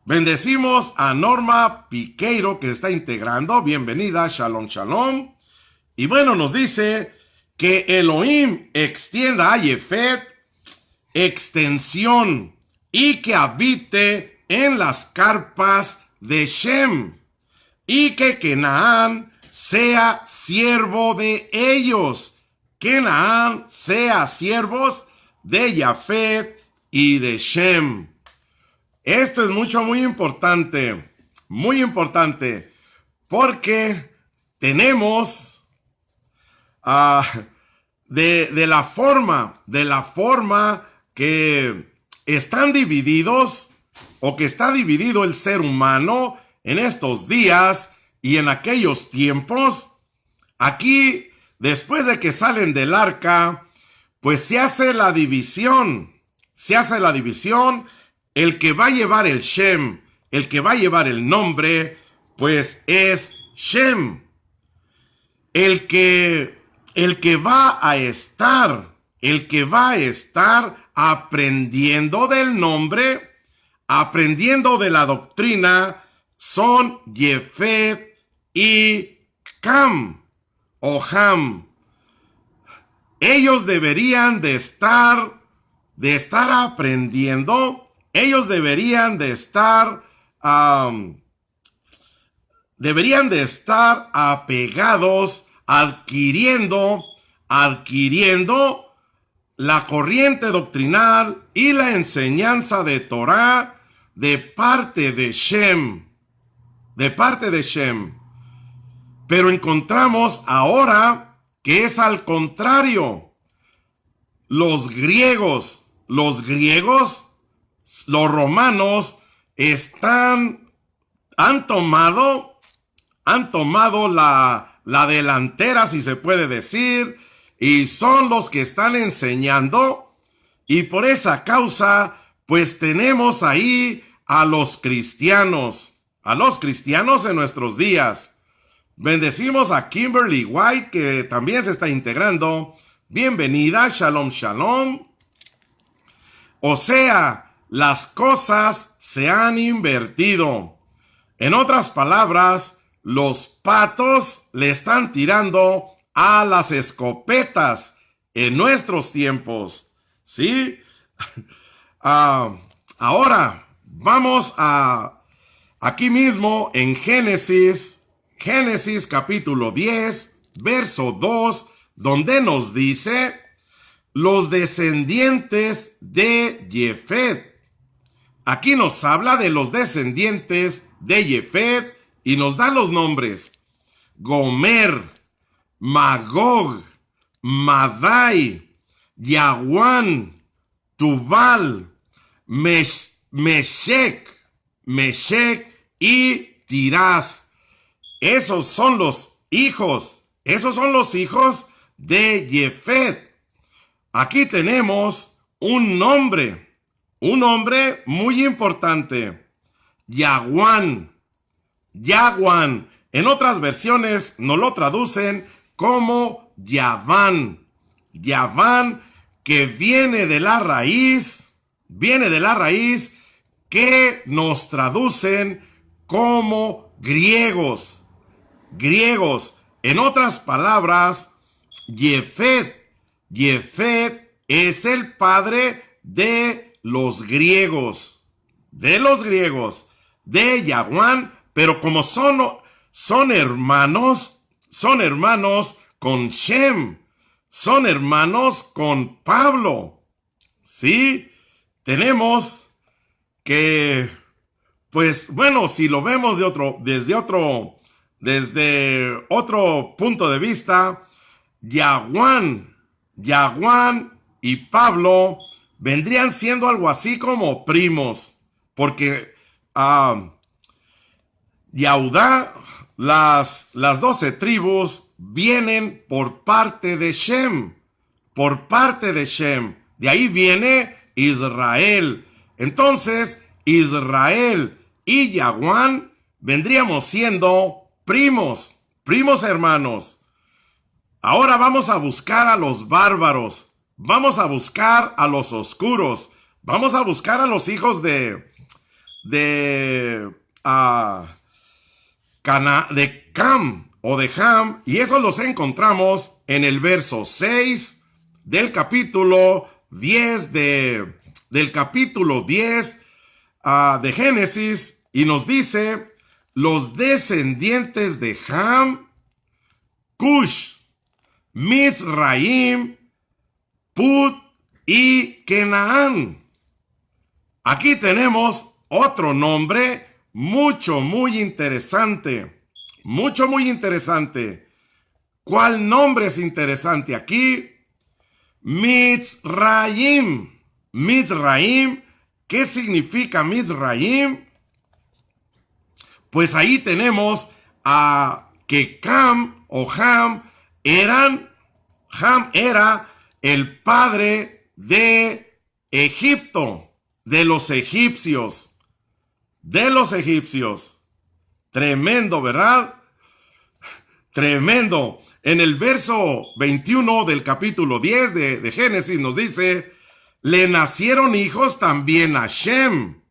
Bendecimos a Norma Piqueiro que está integrando. Bienvenida, shalom, shalom. Y bueno, nos dice que Elohim extienda a Jefet extensión y que habite en las carpas de Shem y que Canaán sea siervo de ellos. Canaán sea siervos de Jafet y de Shem. Esto es muy importante, porque tenemos de la forma que están divididos o que está dividido el ser humano en estos días y en aquellos tiempos. Aquí, después de que salen del arca, pues se hace la división. El que va a llevar el Shem, el que va a llevar el nombre, pues es Shem. El que va a estar aprendiendo del nombre, aprendiendo de la doctrina, son Jefet y Cam o Ham. Ellos deberían de estar aprendiendo. Ellos deberían de estar apegados, adquiriendo la corriente doctrinal y la enseñanza de Torah de parte de Shem. Pero encontramos ahora que es al contrario. Los griegos, los romanos han tomado la delantera, si se puede decir, y son los que están enseñando, y por esa causa, pues tenemos ahí a los cristianos en nuestros días. Bendecimos a Kimberly White, que también se está integrando. Bienvenida, shalom, shalom. O sea, las cosas se han invertido. En otras palabras, los patos le están tirando a las escopetas en nuestros tiempos. ¿Sí? Ahora, vamos aquí mismo en Génesis capítulo 10, verso 2, donde nos dice los descendientes de Jefet. Aquí nos habla de los descendientes de Jefet y nos da los nombres: Gomer, Magog, Madai, Yahuán, Tubal, Meshech y Tirás. esos son los hijos de Jefet. Aquí tenemos un nombre muy importante, Yaguán. Yaguán. En otras versiones nos lo traducen como Yaván. Yaván, que viene de la raíz que nos traducen como griegos. Griegos. En otras palabras, Jefet es el padre de los griegos. De Yaguán, pero como son hermanos con Shem, son hermanos con Pablo. Sí, tenemos que, pues bueno, si lo vemos desde otro punto de vista, Yaguán y Pablo vendrían siendo algo así como primos, porque Yahudá, las 12 tribus vienen por parte de Shem. De ahí viene Israel. Entonces, Israel y Yaguán vendríamos siendo primos hermanos. Ahora vamos a buscar a los bárbaros. Vamos a buscar a los oscuros. Vamos a buscar a los hijos de Cam o de Ham, y esos los encontramos en el verso 6 del capítulo 10 de Génesis, y nos dice: los descendientes de Ham, Cush, Mizraim, Put y Kenaán. Aquí tenemos otro nombre muy interesante. Muy interesante. ¿Cuál nombre es interesante aquí? Mizraim. Mizraim. ¿Qué significa Mizraim? Pues ahí tenemos que Ham era el padre de Egipto, de los egipcios. Tremendo, ¿verdad? Tremendo. En el verso 21 del capítulo 10 de Génesis nos dice: le nacieron hijos también a Shem.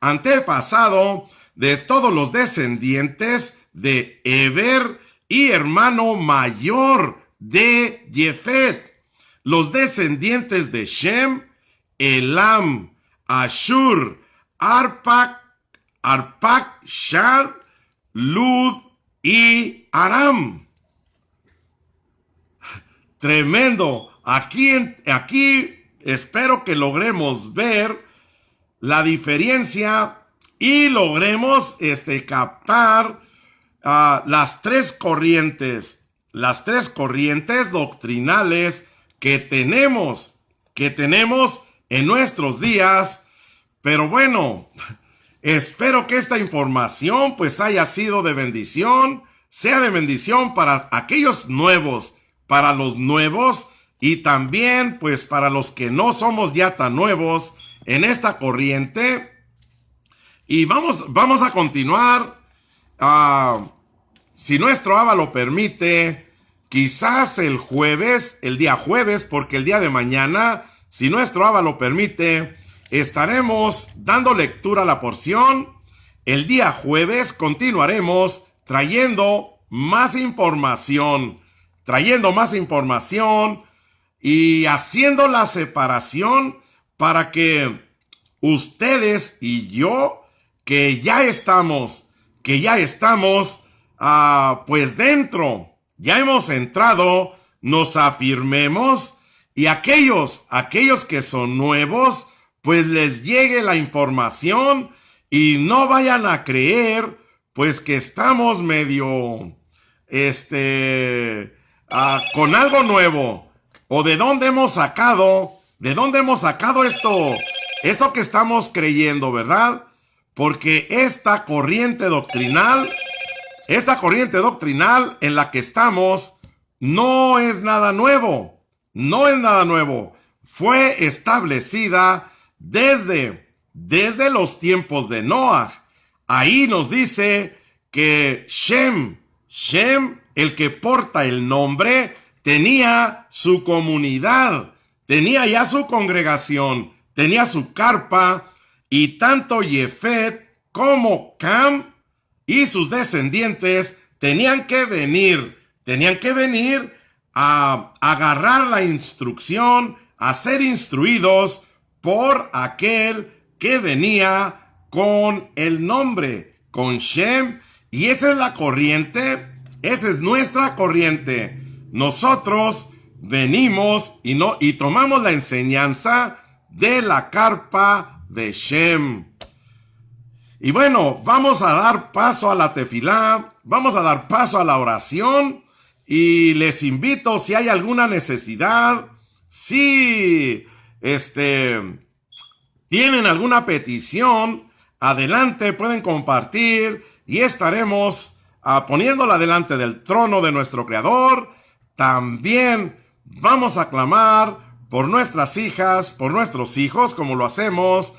Antepasado de todos los descendientes de Eber y hermano mayor de Jefet. Los descendientes de Shem: Elam, Ashur, Arpachshad, Lud y Aram. Tremendo. Aquí espero que logremos ver la diferencia y logremos captar las tres corrientes doctrinales que tenemos en nuestros días. Pero bueno, espero que esta información pues haya sido de bendición, sea de bendición para aquellos nuevos, para los nuevos, y también pues para los que no somos ya tan nuevos en esta corriente. Y vamos a continuar, si nuestro Abba lo permite, quizás el día jueves, porque el día de mañana, si nuestro Abba lo permite, estaremos dando lectura a la porción. El día jueves continuaremos trayendo más información y haciendo la separación para que ustedes y yo, que ya estamos pues dentro, ya hemos entrado, nos afirmemos, y aquellos que son nuevos, pues les llegue la información y no vayan a creer pues que estamos medio con algo nuevo, o de dónde hemos sacado esto que estamos creyendo, ¿verdad? porque esta corriente doctrinal en la que estamos no es nada nuevo, no es nada nuevo. Fue establecida desde los tiempos de Noah. Ahí nos dice que Shem, el que porta el nombre, tenía su comunidad, tenía ya su congregación, tenía su carpa, y tanto Jefet como Cam y sus descendientes tenían que venir a agarrar la instrucción, a ser instruidos por aquel que venía con el nombre, con Shem. Y esa es la corriente, esa es nuestra corriente. Nosotros venimos y tomamos la enseñanza de la carpa de Shem. Y bueno, vamos a dar paso a la tefilá, vamos a dar paso a la oración, y les invito, si hay alguna necesidad, si tienen alguna petición, adelante, pueden compartir y estaremos poniéndola delante del trono de nuestro Creador. También vamos a clamar por nuestras hijas, por nuestros hijos, como lo hacemos,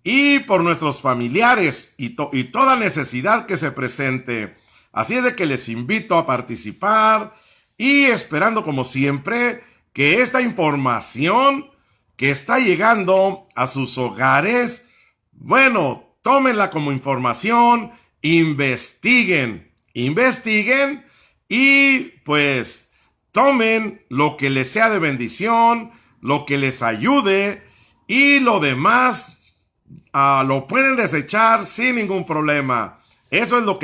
y por nuestros familiares y toda necesidad que se presente. Así es de que les invito a participar, y esperando como siempre que esta información que está llegando a sus hogares, bueno, tómenla como información, investiguen y pues tomen lo que les sea de bendición, lo que les ayude, y lo demás lo pueden desechar sin ningún problema. Eso es lo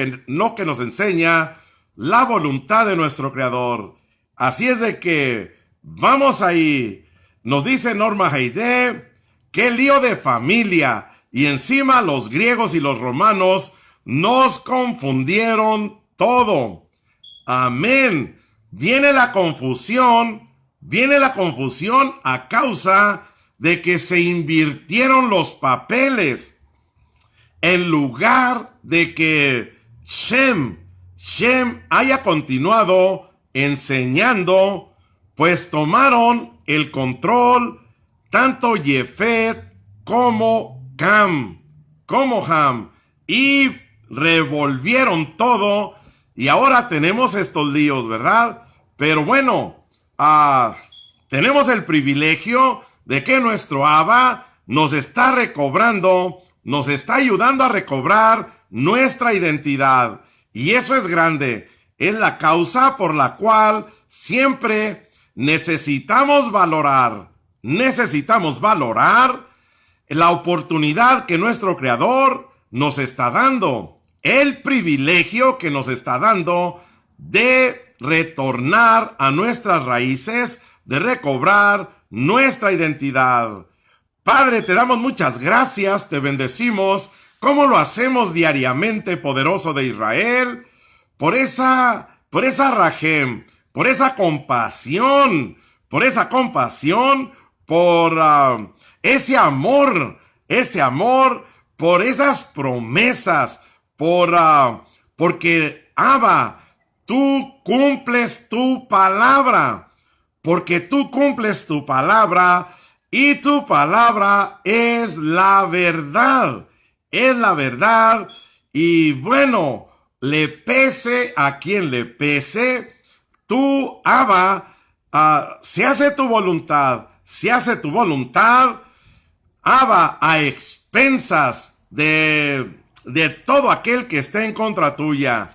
que nos enseña la voluntad de nuestro Creador. Así es de que vamos ahí. Nos dice Norma Heide, qué lío de familia, y encima los griegos y los romanos nos confundieron todo. Amén. Viene la confusión a causa de que se invirtieron los papeles. En lugar de que Shem haya continuado enseñando, pues tomaron el control tanto Jefet como Ham, y revolvieron todo, y ahora tenemos estos líos, ¿verdad? Pero bueno, tenemos el privilegio de que nuestro Abba nos está ayudando a recobrar nuestra identidad. Y eso es grande. Es la causa por la cual siempre necesitamos valorar la oportunidad que nuestro Creador nos está dando, el privilegio que nos está dando de retornar a nuestras raíces, de recobrar nuestra identidad. Padre, te damos muchas gracias, te bendecimos, como lo hacemos diariamente, poderoso de Israel, por esa rajem, por esa compasión, por ese amor, por esas promesas, porque Abba, tú cumples tu palabra, y tu palabra es la verdad, y bueno, le pese a quien le pese, tú, Abba, se hace tu voluntad, Abba, a expensas de todo aquel que esté en contra tuya.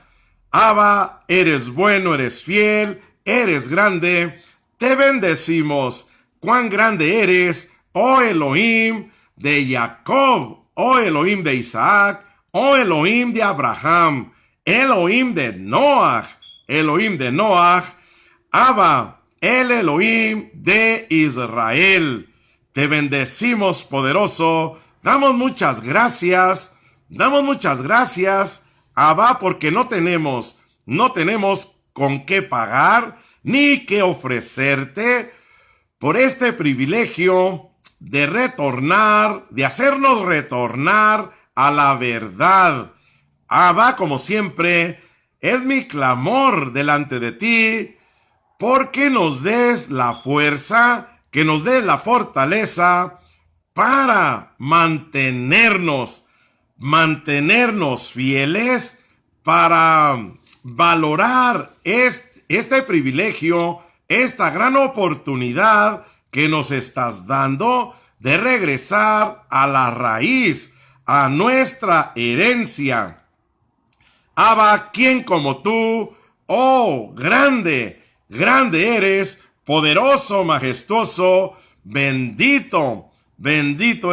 Abba, eres bueno, eres fiel, eres grande, te bendecimos. Cuán grande eres, oh Elohim de Jacob, oh Elohim de Isaac, oh Elohim de Abraham, Elohim de Noah, Abba, el Elohim de Israel. Te bendecimos, poderoso. Damos muchas gracias, Abba, porque no tenemos con qué pagar, ni qué ofrecerte, por este privilegio de hacernos retornar a la verdad. Abba, como siempre, es mi clamor delante de ti, porque nos des la fuerza, que nos des la fortaleza para mantenernos fieles, para valorar este privilegio, esta gran oportunidad que nos estás dando de regresar a la raíz, a nuestra herencia. Abba, ¿quién como tú? Oh, grande eres, poderoso, majestuoso, bendito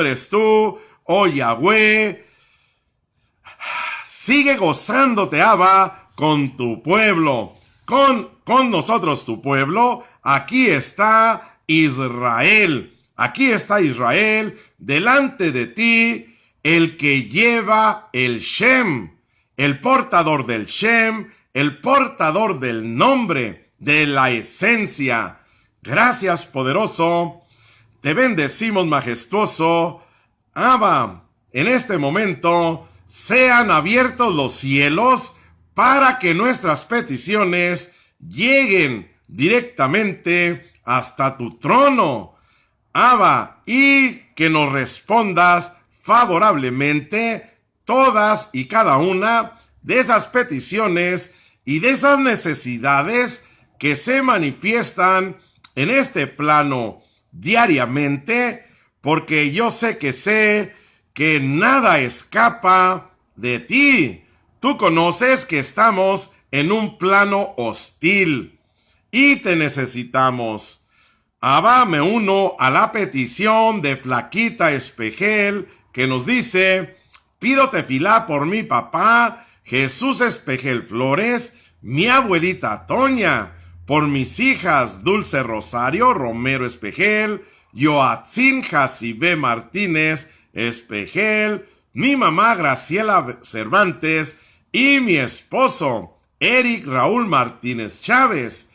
eres tú, oh Yahweh. Sigue gozándote, Abba, con tu pueblo, con nosotros tu pueblo. Aquí está Israel, delante de ti, el que lleva el Shem, el portador del Shem, el portador del nombre, de la esencia. Gracias, poderoso. Te bendecimos, majestuoso. Abba, en este momento sean abiertos los cielos para que nuestras peticiones lleguen directamente hasta tu trono, Abba, y que nos respondas favorablemente todas y cada una de esas peticiones y de esas necesidades que se manifiestan en este plano diariamente, porque yo sé que nada escapa de ti. Tú conoces que estamos en un plano hostil y te necesitamos. Abba, me uno a la petición de Flaquita Espejel, que nos dice: pido tefilá por mi papá, Jesús Espejel Flores, mi abuelita Toña, por mis hijas Dulce Rosario Romero Espejel, Yoatzin Jacibe Martínez Espejel, mi mamá Graciela Cervantes y mi esposo Eric Raúl Martínez Chávez.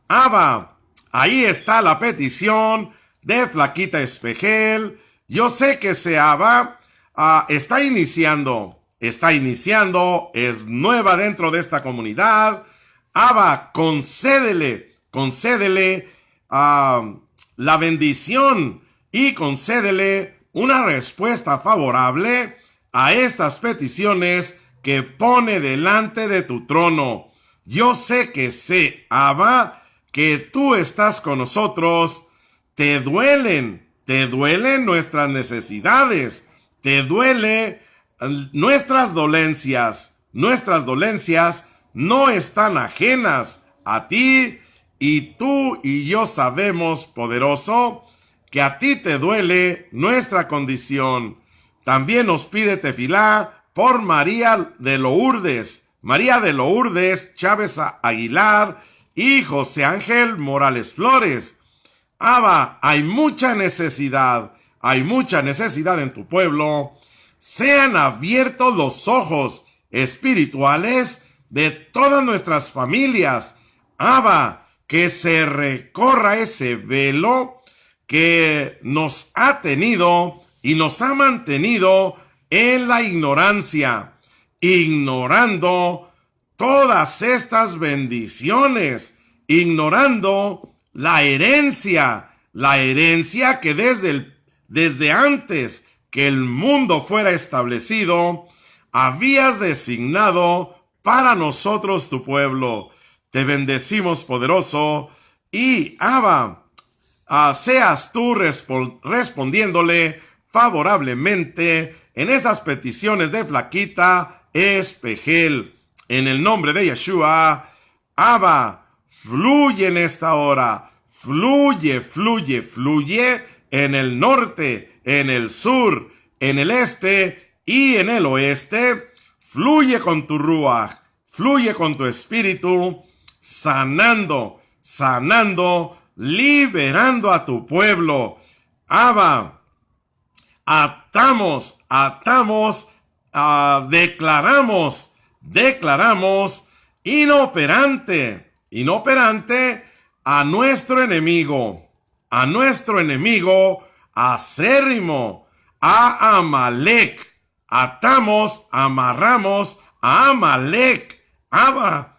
Abba, ahí está la petición de Flaquita Espejel. Yo sé que Abba está iniciando, es nueva dentro de esta comunidad. Abba, concédele la bendición y concédele una respuesta favorable a estas peticiones que pone delante de tu trono. Yo sé, Abba, que tú estás con nosotros. Te duelen nuestras necesidades, te duele nuestras dolencias. Nuestras dolencias no están ajenas a ti, y tú y yo sabemos, poderoso, que a ti te duele nuestra condición. También nos pide tefilá por María de Lourdes Chávez Aguilar y José Ángel Morales Flores. Abba, hay mucha necesidad en tu pueblo. Sean abiertos los ojos espirituales de todas nuestras familias. Abba, que se recorra ese velo que nos ha tenido y nos ha mantenido en la ignorancia, ignorando todas estas bendiciones, ignorando la herencia que desde antes que el mundo fuera establecido, habías designado para nosotros tu pueblo. Te bendecimos, poderoso, y Abba, seas tú respondiéndole favorablemente en estas peticiones de Flaquita Espejel. En el nombre de Yeshua, Abba, fluye en esta hora, fluye en el norte, en el sur, en el este y en el oeste. Fluye con tu ruaj, fluye con tu espíritu, sanando, liberando a tu pueblo. Abba, declaramos inoperante a nuestro enemigo acérrimo, a Amalek, atamos, amarramos a Amalek. Abba,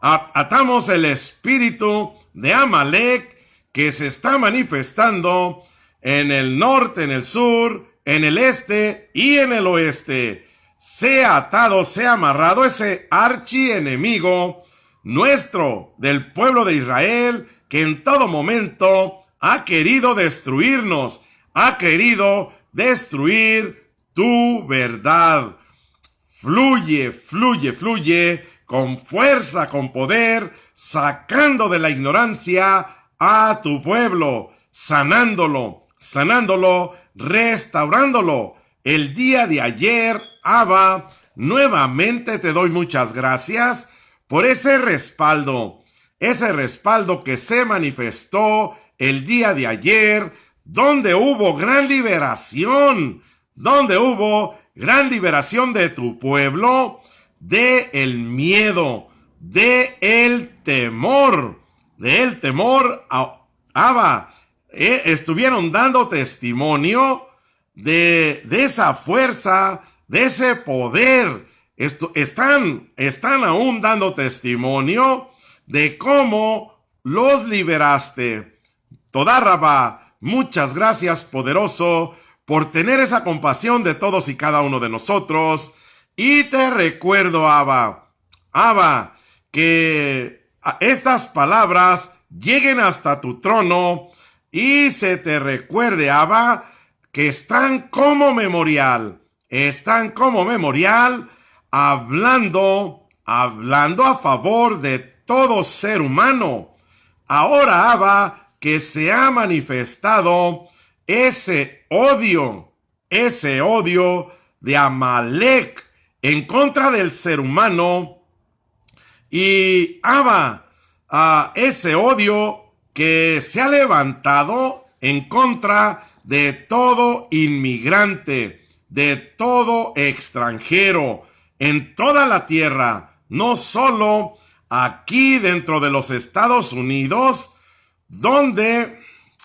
atamos el espíritu de Amalek que se está manifestando en el norte, en el sur, en el este y en el oeste. Sea atado, sea amarrado ese archienemigo nuestro, del pueblo de Israel, que en todo momento ha querido destruirnos, ha querido destruir tu verdad. Fluye, fluye, fluye, con fuerza, con poder, sacando de la ignorancia a tu pueblo, sanándolo, restaurándolo. El día de ayer, Abba, nuevamente te doy muchas gracias por ese respaldo que se manifestó el día de ayer, donde hubo gran liberación, de tu pueblo, de el miedo, de el temor, Abba, estuvieron dando testimonio de esa fuerza, de ese poder. Están aún dando testimonio de cómo los liberaste. Toda Rabá, muchas gracias, poderoso, por tener esa compasión de todos y cada uno de nosotros. Y te recuerdo, Abba, que estas palabras lleguen hasta tu trono y se te recuerde, Abba, que están como memorial, hablando a favor de todo ser humano. Ahora, Abba, que se ha manifestado ese odio de Amalek en contra del ser humano, y Abba, ese odio que se ha levantado en contra de todo inmigrante, de todo extranjero en toda la tierra, no solo aquí dentro de los Estados Unidos, donde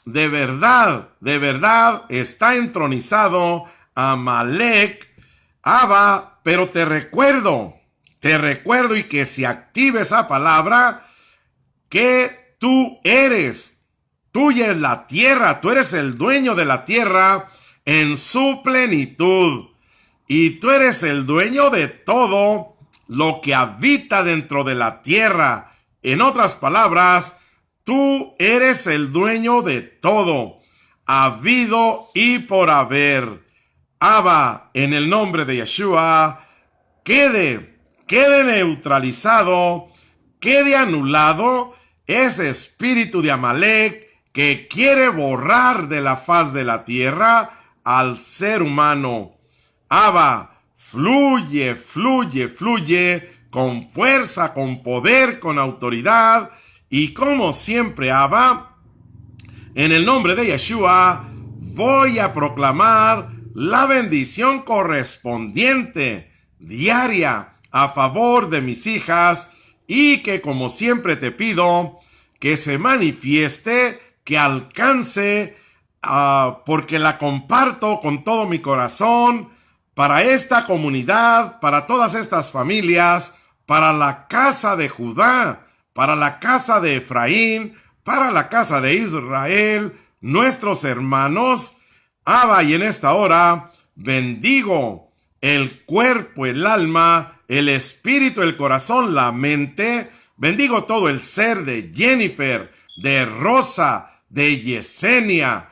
de verdad está entronizado Amalek, Abba, pero te recuerdo y que se active esa palabra, que tú eres, tuya es la tierra, tú eres el dueño de la tierra en su plenitud, y tú eres el dueño de todo lo que habita dentro de la tierra. En otras palabras, tú eres el dueño de todo, habido y por haber. Abba, en el nombre de Yeshua, quede neutralizado, quede anulado ese espíritu de Amalek que quiere borrar de la faz de la tierra al ser humano. Abba, fluye con fuerza, con poder, con autoridad, y como siempre, Abba, en el nombre de Yeshua, voy a proclamar la bendición correspondiente, diaria, a favor de mis hijas, y que como siempre te pido, que se manifieste, que alcance, porque la comparto con todo mi corazón, para esta comunidad, para todas estas familias, para la casa de Judá, para la casa de Efraín, para la casa de Israel, nuestros hermanos. Abba, y en esta hora bendigo el cuerpo, el alma, el espíritu, el corazón, la mente. Bendigo todo el ser de Jennifer, de Rosa, de Yesenia.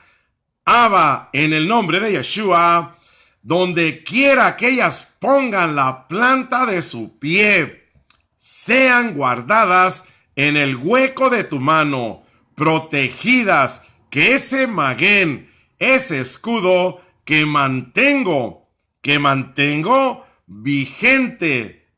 Abba, en el nombre de Yeshua, donde quiera que ellas pongan la planta de su pie, sean guardadas en el hueco de tu mano, protegidas, que ese maguen, ese escudo que mantengo vigente,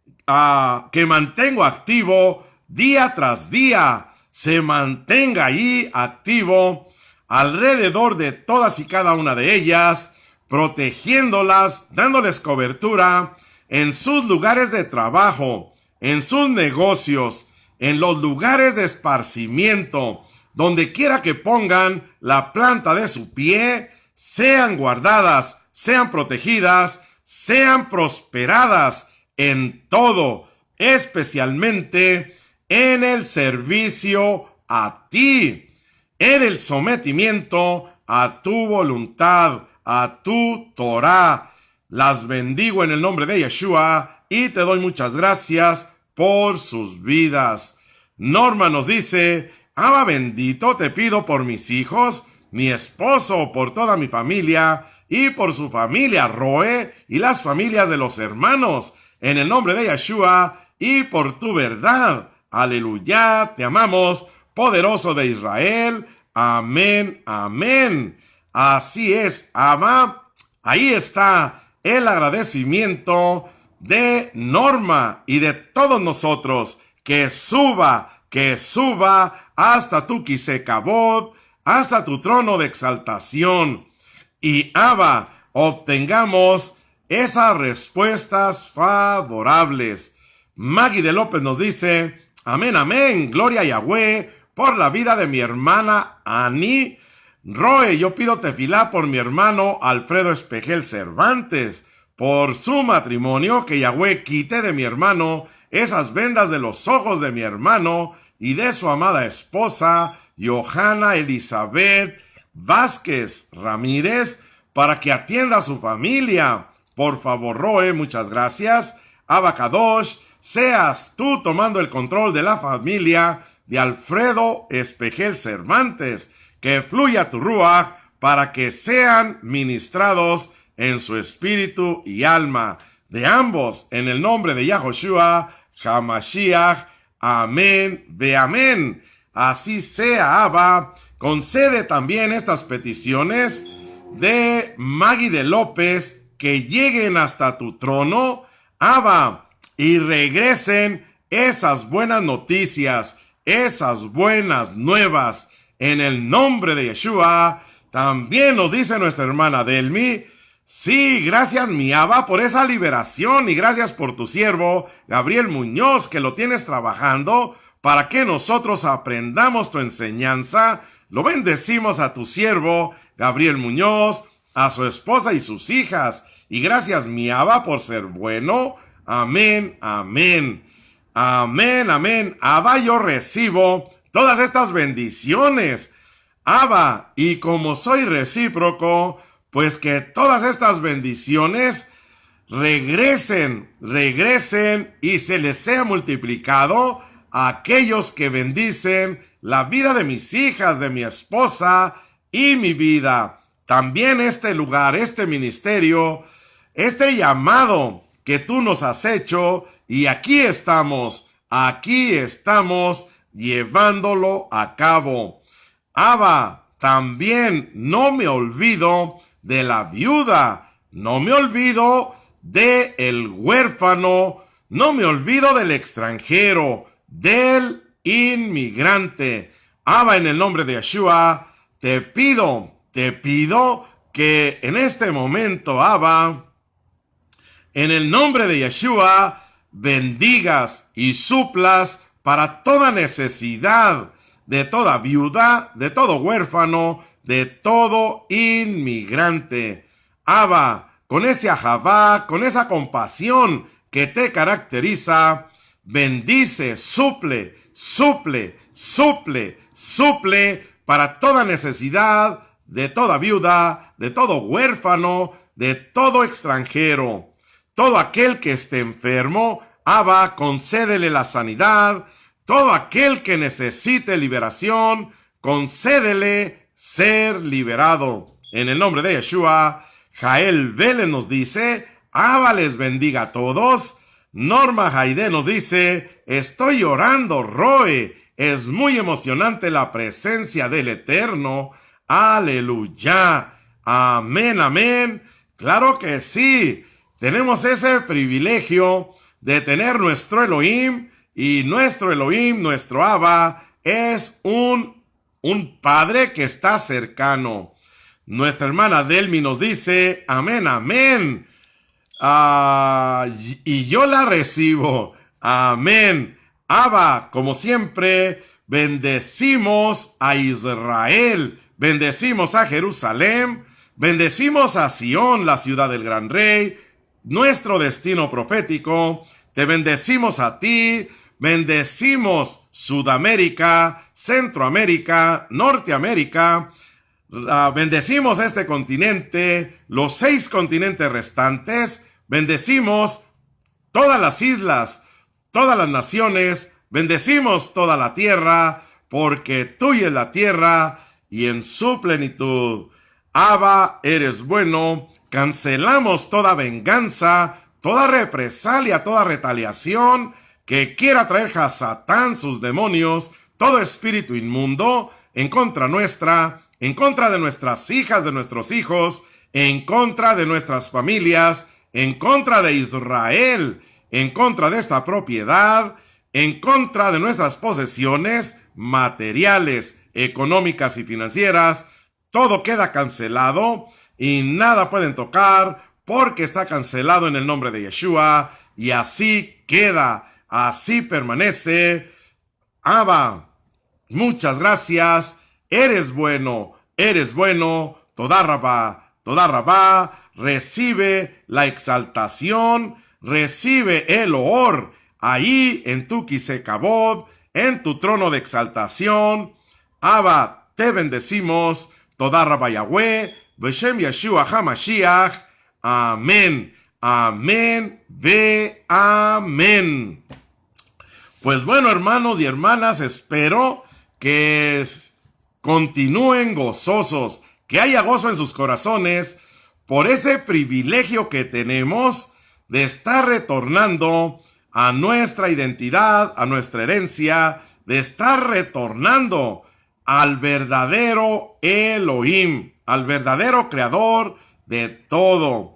que mantengo activo día tras día, se mantenga ahí activo alrededor de todas y cada una de ellas, protegiéndolas, dándoles cobertura en sus lugares de trabajo, en sus negocios, en los lugares de esparcimiento, donde quiera que pongan la planta de su pie, sean guardadas, sean protegidas, sean prosperadas en todo, especialmente en el servicio a ti, en el sometimiento a tu voluntad, a tu Torah. Las bendigo en el nombre de Yeshua y te doy muchas gracias por sus vidas. Norma nos dice: Abba bendito, te pido por mis hijos, mi esposo, por toda mi familia y por su familia Roe y las familias de los hermanos, en el nombre de Yeshua y por tu verdad. Aleluya, te amamos, poderoso de Israel. Amén, amén. Así es, Abba. Ahí está el agradecimiento de Norma y de todos nosotros. Que suba hasta tu Kisekabod, hasta tu trono de exaltación. Y Abba, obtengamos esas respuestas favorables. Maggie de López nos dice: amén, amén, gloria a Yahweh por la vida de mi hermana Ani. Roe, yo pido tefilá por mi hermano Alfredo Espejel Cervantes, por su matrimonio, que Yahweh quite de mi hermano esas vendas de los ojos de mi hermano y de su amada esposa, Johanna Elizabeth Vázquez Ramírez, para que atienda a su familia. Por favor, Roe, muchas gracias. Abba Kadosh, seas tú tomando el control de la familia de Alfredo Espejel Cervantes, que fluya tu ruach para que sean ministrados en su espíritu y alma, de ambos, en el nombre de Yahoshua HaMashiach. Amén, ve amén. Así sea, Abba. Concede también estas peticiones de Maggie de López, que lleguen hasta tu trono, Abba, y regresen esas buenas noticias, esas buenas nuevas, en el nombre de Yeshua. También nos dice nuestra hermana Delmi: sí, gracias mi Abba por esa liberación, y gracias por tu siervo Gabriel Muñoz, que lo tienes trabajando para que nosotros aprendamos tu enseñanza. Lo bendecimos a tu siervo Gabriel Muñoz, a su esposa y sus hijas. Y gracias mi Abba por ser bueno. Amén, amén. Amén, amén. Abba, yo recibo todas estas bendiciones, Abba, y como soy recíproco, pues que todas estas bendiciones regresen y se les sea multiplicado a aquellos que bendicen la vida de mis hijas, de mi esposa y mi vida. También este lugar, este ministerio, este llamado que tú nos has hecho, y aquí estamos llevándolo a cabo. Abba, también no me olvido de la viuda, no me olvido del huérfano, no me olvido del extranjero, del inmigrante. Abba, en el nombre de Yeshua, te pido que en este momento, Abba, en el nombre de Yeshua, bendigas y suplas para toda necesidad de toda viuda, de todo huérfano, de todo inmigrante. Abba, con ese ahavá, con esa compasión que te caracteriza, bendice, suple para toda necesidad de toda viuda, de todo huérfano, de todo extranjero. Todo aquel que esté enfermo, Abba, concédele la sanidad. Todo aquel que necesite liberación, concédele ser liberado. En el nombre de Yeshua. Jael Vélez nos dice: Abba les bendiga a todos. Norma Jaide nos dice: estoy llorando, Roe. Es muy emocionante la presencia del Eterno. Aleluya. Amén, amén. Claro que sí. Tenemos ese privilegio de tener nuestro Elohim, y nuestro Elohim, nuestro Abba, es un Padre que está cercano. Nuestra hermana Delmi nos dice: amén, amén. Y yo la recibo. Amén. Abba, como siempre, bendecimos a Israel, bendecimos a Jerusalén, Bendecimos a Sión, la ciudad del gran rey, nuestro destino profético. Te bendecimos a ti. Bendecimos Sudamérica, Centroamérica, Norteamérica. Bendecimos este continente, los 6 continentes restantes. Bendecimos todas las islas, todas las naciones. Bendecimos toda la tierra, porque tuya es la tierra y en su plenitud. Abba, eres bueno. Cancelamos toda venganza, toda represalia, toda retaliación que quiera traer a Satán, sus demonios, todo espíritu inmundo en contra nuestra, en contra de nuestras hijas, de nuestros hijos, en contra de nuestras familias, en contra de Israel, en contra de esta propiedad, en contra de nuestras posesiones materiales, económicas y financieras. Todo queda cancelado y nada pueden tocar porque está cancelado en el nombre de Yeshua, y así queda, así permanece. Abba, muchas gracias. Eres bueno, eres bueno. Toda Rabá, recibe la exaltación, recibe el loor ahí en tu Kisekabod, en tu trono de exaltación. Abba, te bendecimos. Toda Rabá Yahweh, Beshem Yeshua HaMashiach. Amén, amén, ve amén. Pues bueno, hermanos y hermanas, espero que continúen gozosos, que haya gozo en sus corazones por ese privilegio que tenemos de estar retornando a nuestra identidad, a nuestra herencia, de estar retornando al verdadero Elohim, al verdadero creador de todo.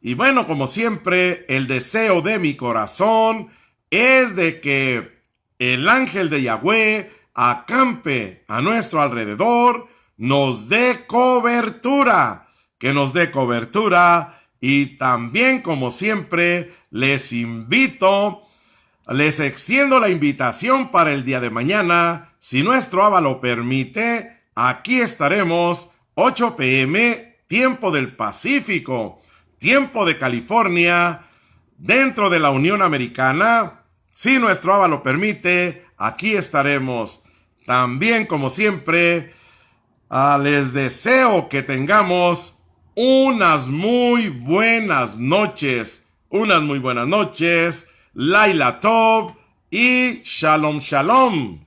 Y bueno, como siempre, el deseo de mi corazón es de que el ángel de Yahweh acampe a nuestro alrededor, nos dé cobertura, que nos dé cobertura. Y también, como siempre, les extiendo la invitación para el día de mañana. Si nuestro Abba lo permite, aquí estaremos 8 p.m., tiempo del Pacífico, tiempo de California, dentro de la Unión Americana. Si nuestro Abba lo permite, aquí estaremos. También, como siempre, les deseo que tengamos unas muy buenas noches. Laila Tov y Shalom Shalom.